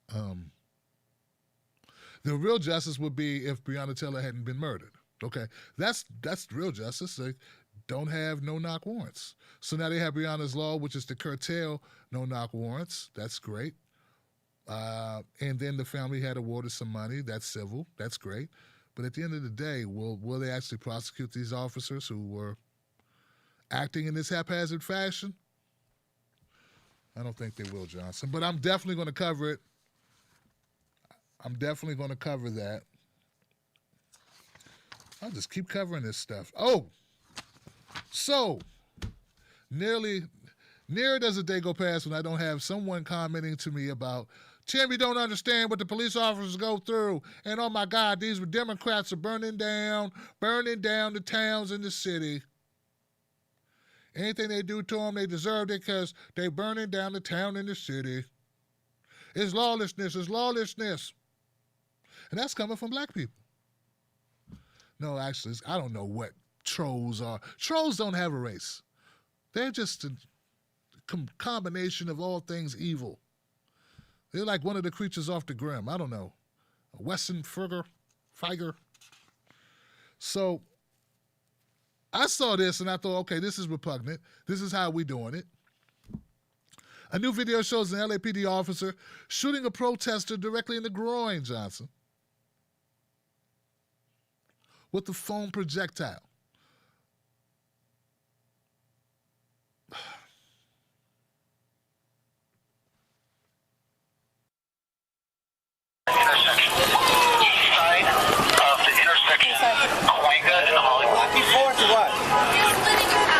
The real justice would be if Breonna Taylor hadn't been murdered. Okay, that's real justice. They don't have no-knock warrants. So now they have Breonna's law, which is to curtail no-knock warrants. That's great. And then the family had awarded some money. That's civil. That's great. But at the end of the day, will they actually prosecute these officers who were acting in this haphazard fashion? I don't think they will, Johnson. But I'm definitely going to cover it. I'm definitely going to cover that. I'll just keep covering this stuff. Oh, so near does a day go past when I don't have someone commenting to me about, Tim, you don't understand what the police officers go through. And oh my God, these Democrats are burning down the towns in the city. Anything they do to them, they deserve it because they're burning down the town and the city. It's lawlessness. It's lawlessness. And that's coming from black people. No, actually, I don't know what trolls are. Trolls don't have a race. They're just a combination of all things evil. They're like one of the creatures off the Grimm. I don't know. A Wesson Feiger. So I saw this and I thought, okay, this is repugnant. This is how we doing it. A new video shows an LAPD officer shooting a protester directly in the groin, Johnson, with the foam projectile. Intersection. East side of the intersection, Cahuenga and Hollywood. Before to what?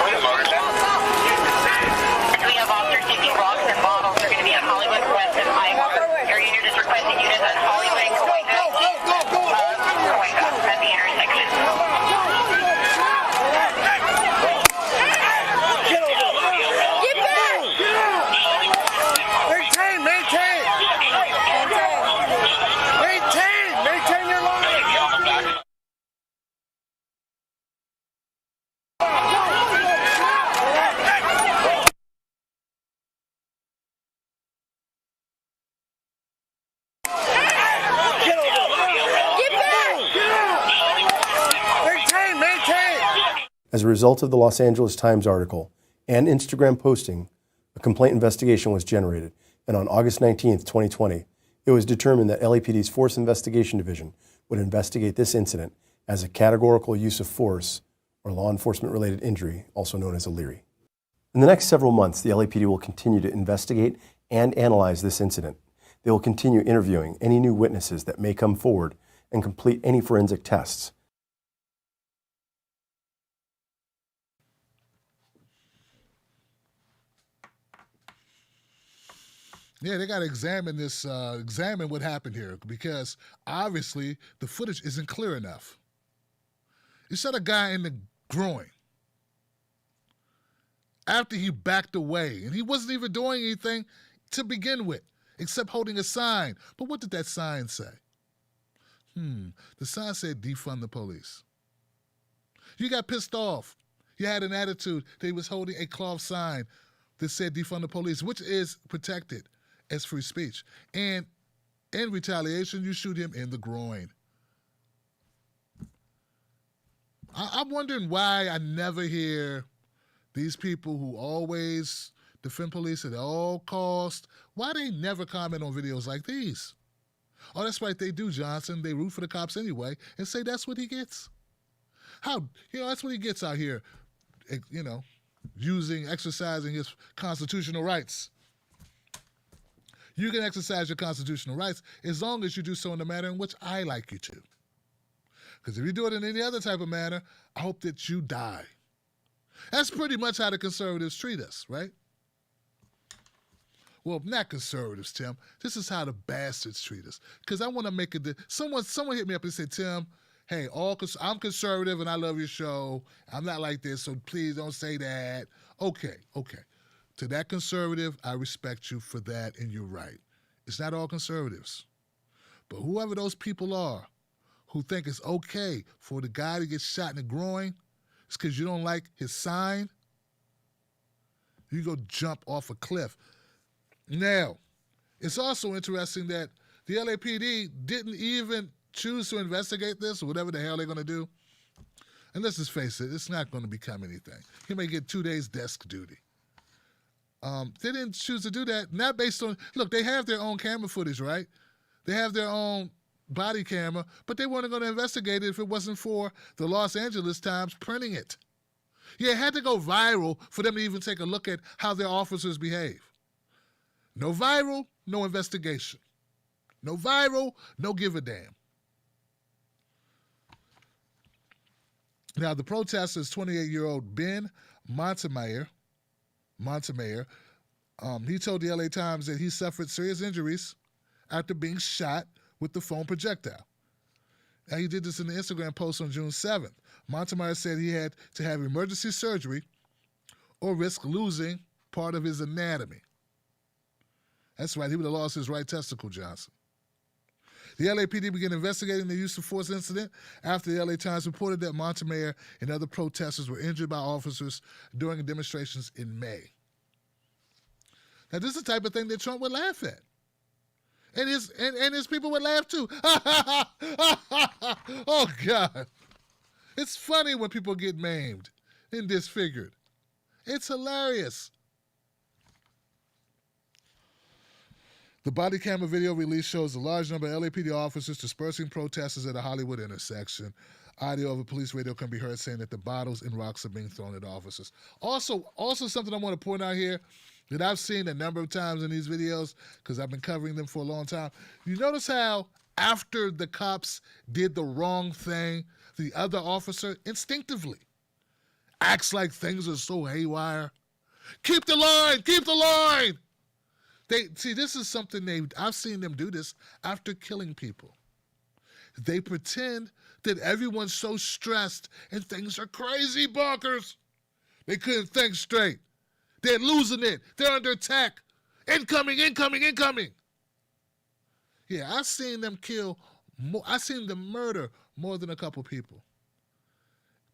Wait a moment. We have officers taking rocks and bottles. They're going to be at Hollywood West and Iowa. Your unit is requesting units at Hollywood and Cahuenga. Cahuenga at the intersection. Get back! Maintain your line! As a result of the Los Angeles Times article and Instagram posting, a complaint investigation was generated, and on August 19, 2020, it was determined that LAPD's Force Investigation Division would investigate this incident as a categorical use of force or law enforcement-related injury, also known as a LERI. In the next several months, the LAPD will continue to investigate and analyze this incident. They will continue interviewing any new witnesses that may come forward and complete any forensic tests. Yeah, they got to examine this, examine what happened here, because obviously the footage isn't clear enough. You shot a guy in the groin after he backed away, and he wasn't even doing anything to begin with, except holding a sign. But what did that sign say? The sign said, defund the police. You got pissed off. You had an attitude that he was holding a cloth sign that said, defund the police, which is protected as free speech. And in retaliation, you shoot him in the groin. I'm wondering why I never hear these people who always defend police at all costs, why they never comment on videos like these. Oh, that's right, they do, Johnson. They root for the cops anyway and say that's what he gets. How, that's what he gets out here, exercising his constitutional rights. You can exercise your constitutional rights as long as you do so in the manner in which I like you to. Because if you do it in any other type of manner, I hope that you die. That's pretty much how the conservatives treat us, right? Well, not conservatives, Tim. This is how the bastards treat us. Because I want to make it. Someone hit me up and said, Tim, hey, I'm conservative and I love your show. I'm not like this, so please don't say that. Okay. To that conservative, I respect you for that, and you're right. It's not all conservatives. But whoever those people are who think it's okay for the guy to get shot in the groin, it's because you don't like his sign, you go jump off a cliff. Now, it's also interesting that the LAPD didn't even choose to investigate this, or whatever the hell they're going to do. And let's just face it, it's not going to become anything. He may get 2 days desk duty. They didn't choose to do that, not based on, look, they have their own camera footage, right? They have their own body camera, but they weren't going to investigate it if it wasn't for the Los Angeles Times printing it. Yeah, it had to go viral for them to even take a look at how their officers behave. No viral, no investigation. No viral, no give a damn. Now, the protester is 28-year-old Ben Montemayor. He told the LA Times that he suffered serious injuries after being shot with the foam projectile. Now, he did this in an Instagram post on June 7th. Montemayor said he had to have emergency surgery or risk losing part of his anatomy. That's right, he would have lost his right testicle, Johnson. The LAPD began investigating the use of force incident after the LA Times reported that Montemayor and other protesters were injured by officers during demonstrations in May. Now, this is the type of thing that Trump would laugh at. And his people would laugh too. Oh, God. It's funny when people get maimed and disfigured. It's hilarious. The body camera video release shows a large number of LAPD officers dispersing protesters at a Hollywood intersection. Audio of a police radio can be heard saying that the bottles and rocks are being thrown at officers. Also something I want to point out here that I've seen a number of times in these videos because I've been covering them for a long time. You notice how after the cops did the wrong thing, the other officer instinctively acts like things are so haywire. Keep the line! Keep the line! This is something I've seen them do this after killing people. They pretend that everyone's so stressed and things are crazy bonkers. They couldn't think straight. They're losing it. They're under attack. Incoming, incoming, incoming. Yeah, I've seen them I've seen them murder more than a couple people.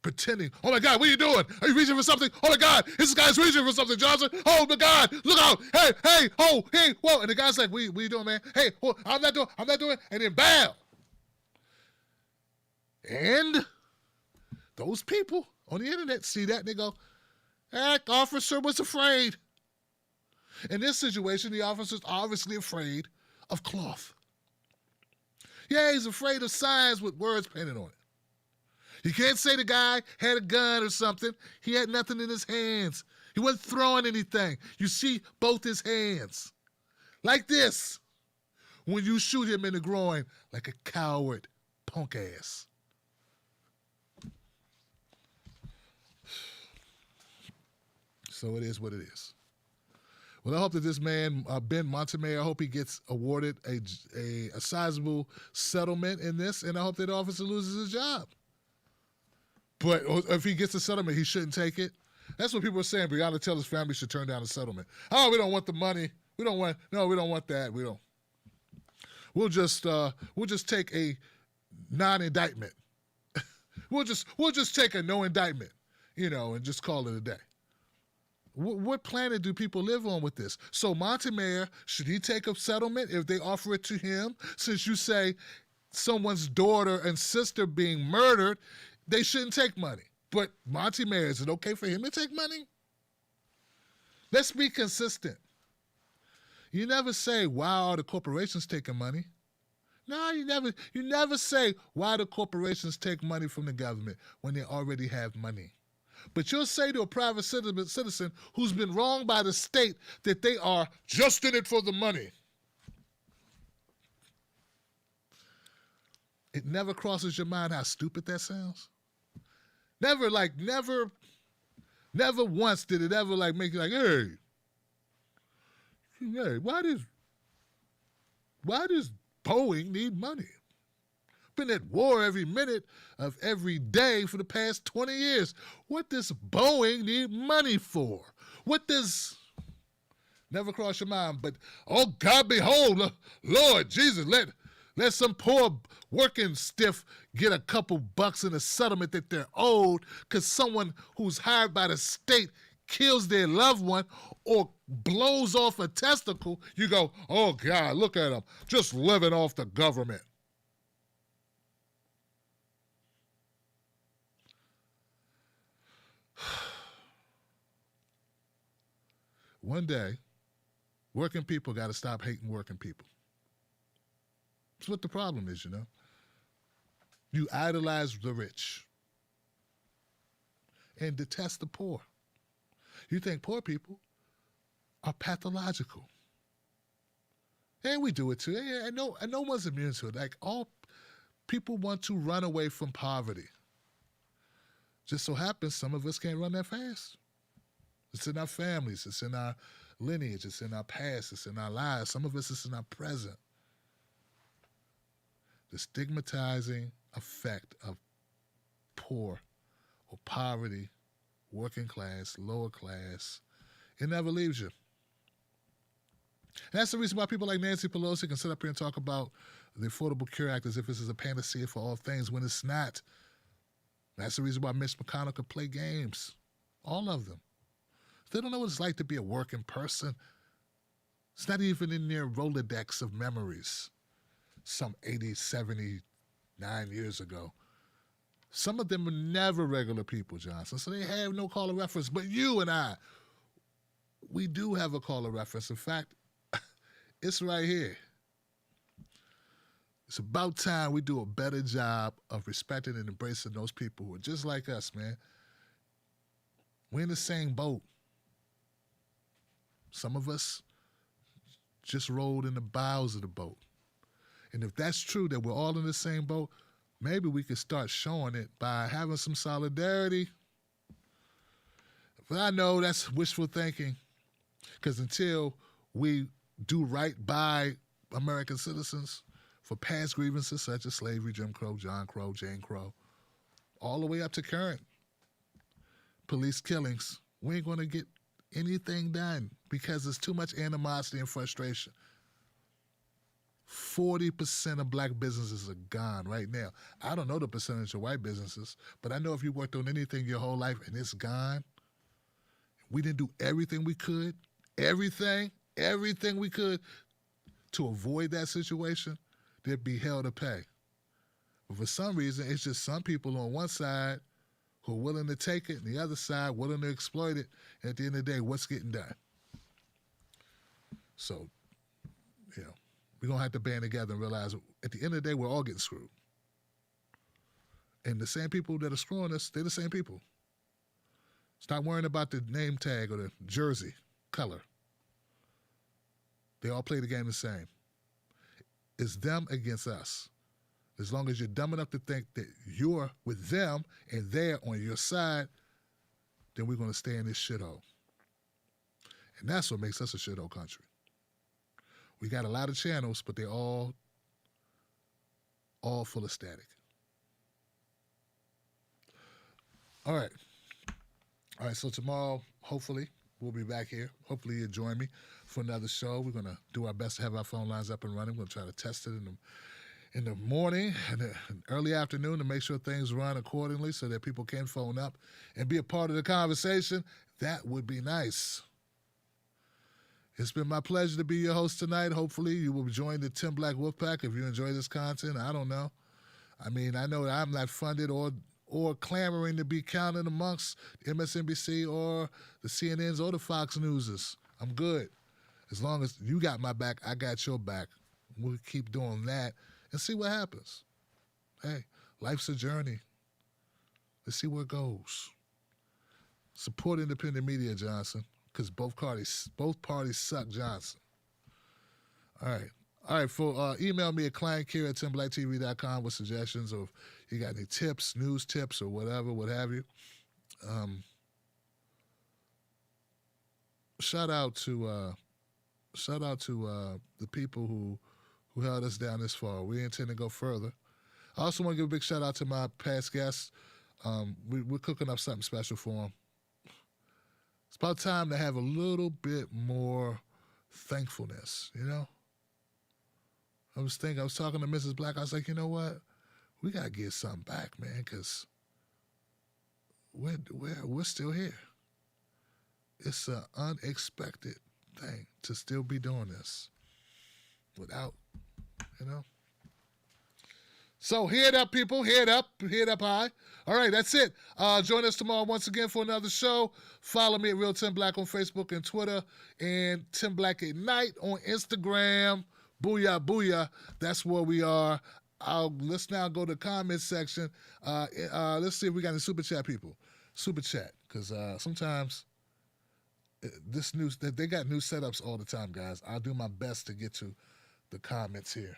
Pretending, oh my God, what are you doing? Are you reaching for something? Oh my God, this guy's reaching for something, Johnson. Oh my God, look out. Hey, oh, hey, whoa. And the guy's like, what are you doing, man? Hey, whoa, I'm not doing. And then bam. And those people on the internet see that and they go, that officer was afraid. In this situation, the officer's obviously afraid of cloth. Yeah, he's afraid of signs with words painted on it. You can't say the guy had a gun or something. He had nothing in his hands. He wasn't throwing anything. You see both his hands. Like this. When you shoot him in the groin like a coward punk ass. So it is what it is. Well, I hope that this man, Ben Montemayor, I hope he gets awarded a sizable settlement in this, and I hope that the officer loses his job. But if he gets a settlement, he shouldn't take it. That's what people are saying. Breonna Taylor's family should turn down the settlement. Oh, we don't want the money. We don't want that. We don't. We'll just take a non-indictment. we'll just take a no indictment, and just call it a day. What planet do people live on with this? So Montemayor, should he take a settlement if they offer it to him? Since you say someone's daughter and sister being murdered, they shouldn't take money. But Montemayor, is it okay for him to take money? Let's be consistent. You never say, why are the corporations taking money? No, you never say why the corporations take money from the government when they already have money. But you'll say to a private citizen who's been wronged by the state that they are just in it for the money. It never crosses your mind how stupid that sounds. Never once did it ever make you hey, why does Boeing need money? Been at war every minute of every day for the past 20 years. What does Boeing need money for? Never cross your mind, but oh God, behold, Lord Jesus, let some poor working stiff get a couple bucks in a settlement that they're owed because someone who's hired by the state kills their loved one or blows off a testicle. You go, oh God, look at them, just living off the government. one day, working people got to stop hating working people. That's what the problem is, you know. You idolize the rich and detest the poor. You think poor people are pathological. And we do it too. And no one's immune to it. Like, all people want to run away from poverty. Just so happens some of us can't run that fast. It's in our families. It's in our lineage. It's in our past. It's in our lives. Some of us, it's in our present. The stigmatizing effect of poor or poverty, working class, lower class, it never leaves you. And that's the reason why people like Nancy Pelosi can sit up here and talk about the Affordable Care Act as if this is a panacea for all things, when it's not. That's the reason why Mitch McConnell could play games. All of them. They don't know what it's like to be a working person. It's not even in their Rolodex of memories some 80, 79 years ago. Some of them were never regular people, Johnson, so they have no call of reference. But you and I, we do have a call of reference. In fact, it's right here. It's about time we do a better job of respecting and embracing those people who are just like us, man. We're in the same boat. Some of us just rolled in the bows of the boat. And if that's true, that we're all in the same boat, maybe we could start showing it by having some solidarity. But I know that's wishful thinking, because until we do right by American citizens for past grievances such as slavery, Jim Crow, John Crow, Jane Crow, all the way up to current police killings, we ain't going to get anything done because there's too much animosity and frustration. 40% of black businesses are gone right now. I don't know the percentage of white businesses, but I know if you worked on anything your whole life and it's gone, we didn't do everything we could, everything we could to avoid that situation, there'd be hell to pay. But for some reason, it's just some people on one side who are willing to take it and the other side willing to exploit it. And at the end of the day, what's getting done? So, you know, we're going to have to band together and realize at the end of the day, we're all getting screwed. And the same people that are screwing us, they're the same people. Stop worrying about the name tag or the jersey color. They all play the game the same. It's them against us. As long as you're dumb enough to think that you're with them and they're on your side, then we're going to stay in this shithole. And that's what makes us a shithole country. We got a lot of channels, but they're all full of static. All right, so tomorrow, hopefully, we'll be back here. Hopefully you'll join me for another show. We're going to do our best to have our phone lines up and running. We're going to try to test it in the morning and the early afternoon to make sure things run accordingly so that people can phone up and be a part of the conversation. That would be nice. It's been my pleasure to be your host tonight. Hopefully you will join the Tim Black Wolfpack if you enjoy this content. I don't know. I mean, I know that I'm not funded or clamoring to be counted amongst MSNBC or the CNNs or the Fox Newses. I'm good. As long as you got my back, I got your back. We'll keep doing that and see what happens. Hey, life's a journey. Let's see where it goes. Support independent media, Johnson, because both parties suck, Johnson. All right. Email me at clientcare@timblacktv.com with suggestions, or if you got any tips, news tips, or whatever, what have you. Shout out to the people who held us down this far. We intend to go further. I also want to give a big shout out to my past guests. We're cooking up something special for them. It's about time to have a little bit more thankfulness, you know? I was talking to Mrs. Black. I was like, you know what? We got to get something back, man, because we're still here. It's an unexpected thing to still be doing this without, you know? So head up, people. Head up high. All right, that's it. Join us tomorrow once again for another show. Follow me at Real Tim Black on Facebook and Twitter, and Tim Black at Night on Instagram. Booyah, booyah. That's where we are. Let's now go to the comment section. Let's see if we got any super chat people. Super chat, because sometimes they got new setups all the time, guys. I'll do my best to get to the comments here.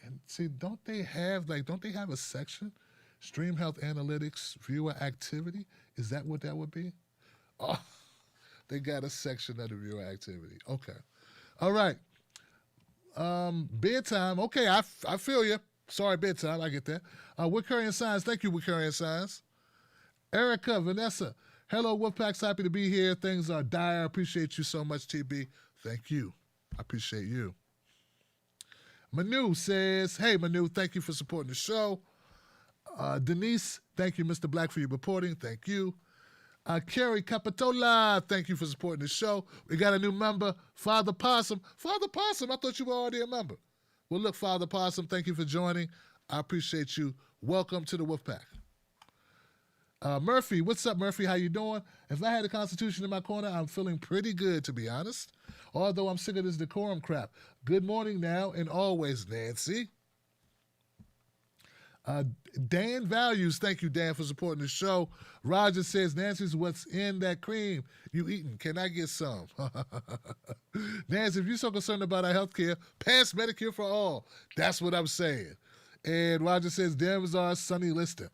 And see, don't they have a section? Stream health analytics, viewer activity? Is that what that would be? Oh, they got a section of the viewer activity. Okay. All right. Bedtime. Okay, I feel you. Sorry, bedtime. I get that. Wicurian Science. Thank you, Wicurian Science. Erica, Vanessa. Hello, Wolfpack's happy to be here. Things are dire. Appreciate you so much, TB. Thank you. I appreciate you. Manu says, hey, Manu, thank you for supporting the show. Denise, thank you, Mr. Black, for your reporting. Thank you. Carrie Capitola, thank you for supporting the show. We got a new member, Father Possum. Father Possum, I thought you were already a member. Well, look, Father Possum, thank you for joining. I appreciate you. Welcome to the Wolfpack. Murphy, what's up, Murphy? How you doing? If I had the Constitution in my corner, I'm feeling pretty good, to be honest. Although I'm sick of this decorum crap. Good morning now and always, Nancy. Dan Values, thank you, Dan, for supporting the show. Roger says, Nancy's what's in that cream you eating. Can I get some? Nancy, if you're so concerned about our health care, pass Medicare for all. That's what I'm saying. And Roger says, Denver's our Sonny Liston.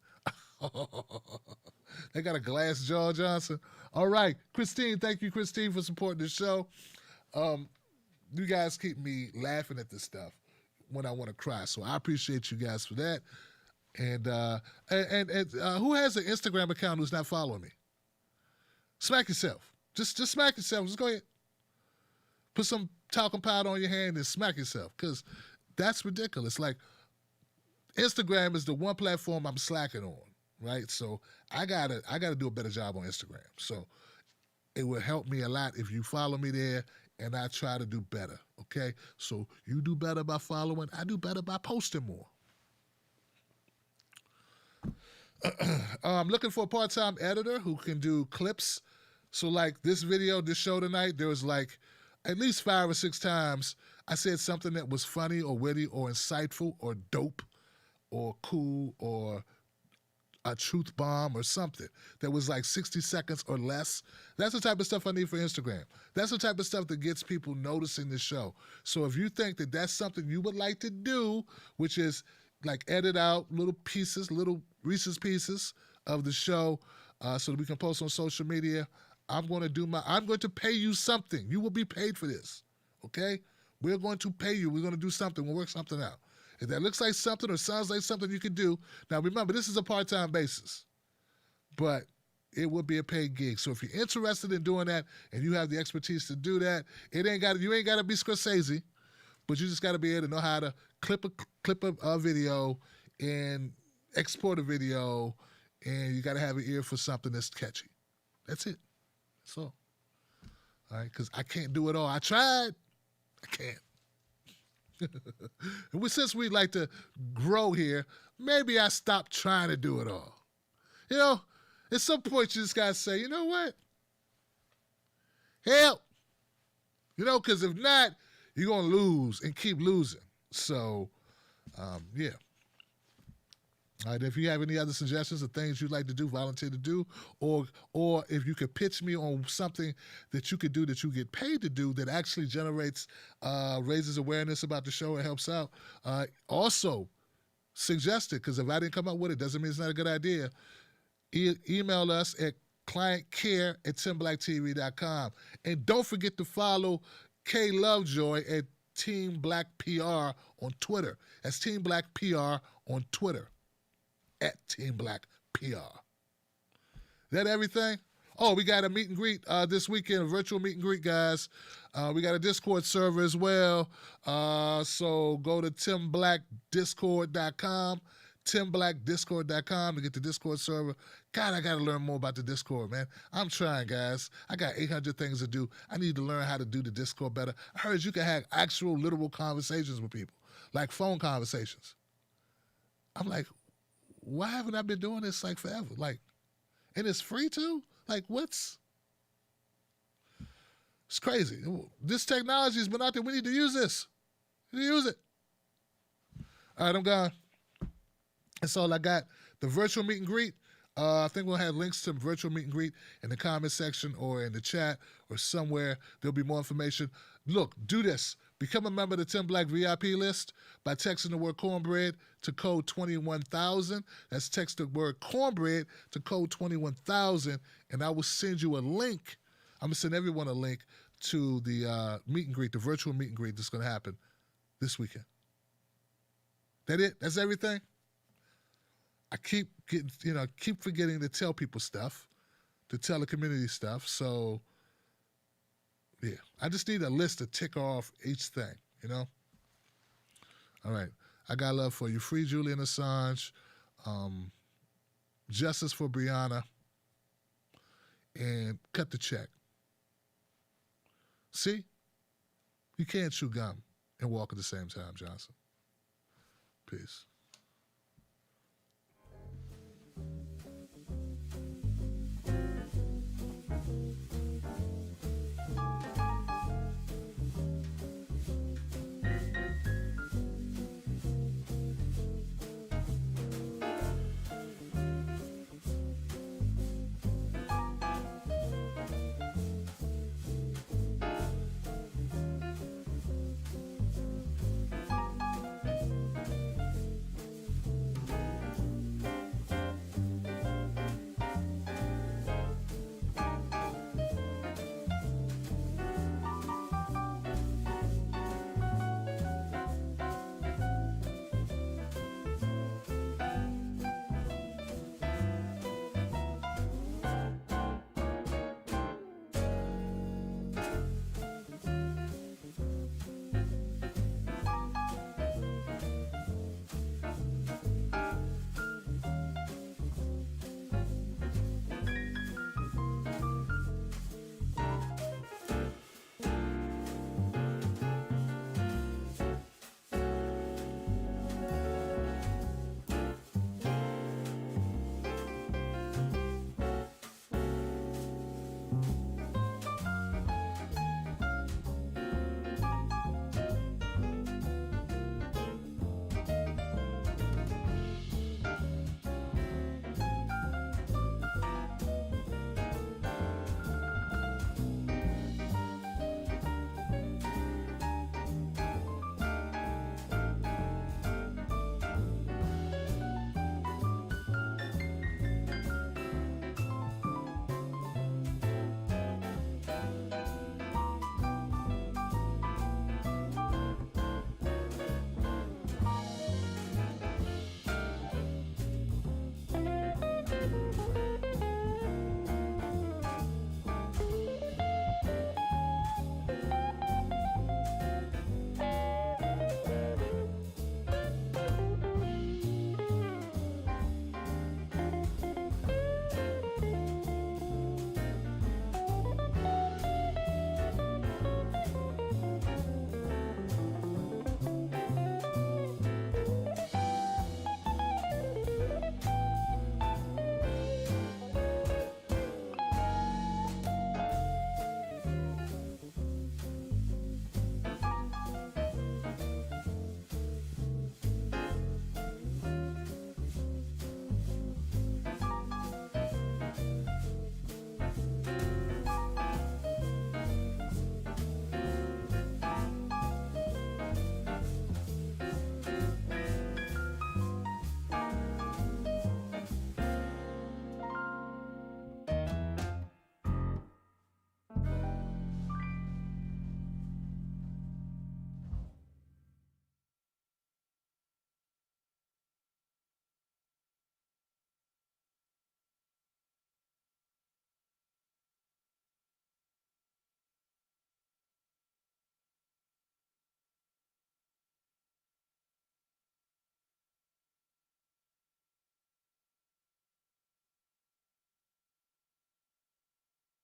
They got a glass jaw, Johnson. All right. Christine, thank you, Christine, for supporting the show. You guys keep me laughing at this stuff when I want to cry. So I appreciate you guys for that. And who has an Instagram account who's not following me? Smack yourself. Just smack yourself. Just go ahead. Put some talcum powder on your hand and smack yourself, because that's ridiculous. Like, Instagram is the one platform I'm slacking on, right? So I gotta do a better job on Instagram. So it would help me a lot if you follow me there, and I try to do better, okay? So you do better by following. I do better by posting more. I'm looking for a part-time editor who can do clips. So like this video, this show tonight, there was like at least 5 or 6 times I said something that was funny or witty or insightful or dope or cool or a truth bomb or something that was like 60 seconds or less. That's the type of stuff I need for Instagram. That's the type of stuff that gets people noticing the show. So if you think that that's something you would like to do, which is like edit out little pieces, little Reese's Pieces of the show so that we can post on social media, I'm going to pay you something. You will be paid for this, okay? We're going to pay you. We're going to do something. We'll work something out. If that looks like something or sounds like something you could do, now remember, this is a part-time basis, but it will be a paid gig. So if you're interested in doing that and you have the expertise to do that, you ain't got to be Scorsese, but you just got to be able to know how to clip a video and export a video, and you got to have an ear for something that's catchy. That's it. That's all. All right, because I can't do it all. I tried. I can't. And since we like to grow here, maybe I stop trying to do it all. You know, at some point you just got to say, you know what? Help. You know, because if not, you're going to lose and keep losing. So, yeah. All right, if you have any other suggestions of things you'd like to do, volunteer to do, or if you could pitch me on something that you could do that you get paid to do that actually generates, raises awareness about the show and helps out, also suggest it, because if I didn't come up with it, doesn't mean it's not a good idea. Email us at clientcare@timblacktv.com. And don't forget to follow Kay Lovejoy at Team Black PR on Twitter. That's Team Black PR on Twitter. At Team Black PR. That everything? Oh, we got a meet and greet this weekend, a virtual meet and greet, guys. We got a Discord server as well. So go to timblackdiscord.com, timblackdiscord.com to get the Discord server. God, I got to learn more about the Discord, man. I'm trying, guys. I got 800 things to do. I need to learn how to do the Discord better. I heard you can have actual, literal conversations with people. like phone conversations. I'm like, why haven't I been doing this like forever? Like, and it's free too? Like, it's crazy. This technology has been out there. We need to use this. We need to use it. All right, I'm gone. That's all I got. The virtual meet and greet. I think we'll have links to virtual meet and greet in the comment section or in the chat or somewhere. There'll be more information. Look, do this. Become a member of the Tim Black VIP list by texting the word cornbread to code 21,000. That's text the word cornbread to code 21,000, and I will send you a link. I'm going to send everyone a link to the meet and greet, the virtual meet and greet that's going to happen this weekend. That it? That's everything? I keep forgetting to tell people stuff, to tell the community stuff. So, yeah, I just need a list to tick off each thing, All right, I got love for you. Free Julian Assange, justice for Breonna, and cut the check. See, you can't chew gum and walk at the same time, Johnson. Peace.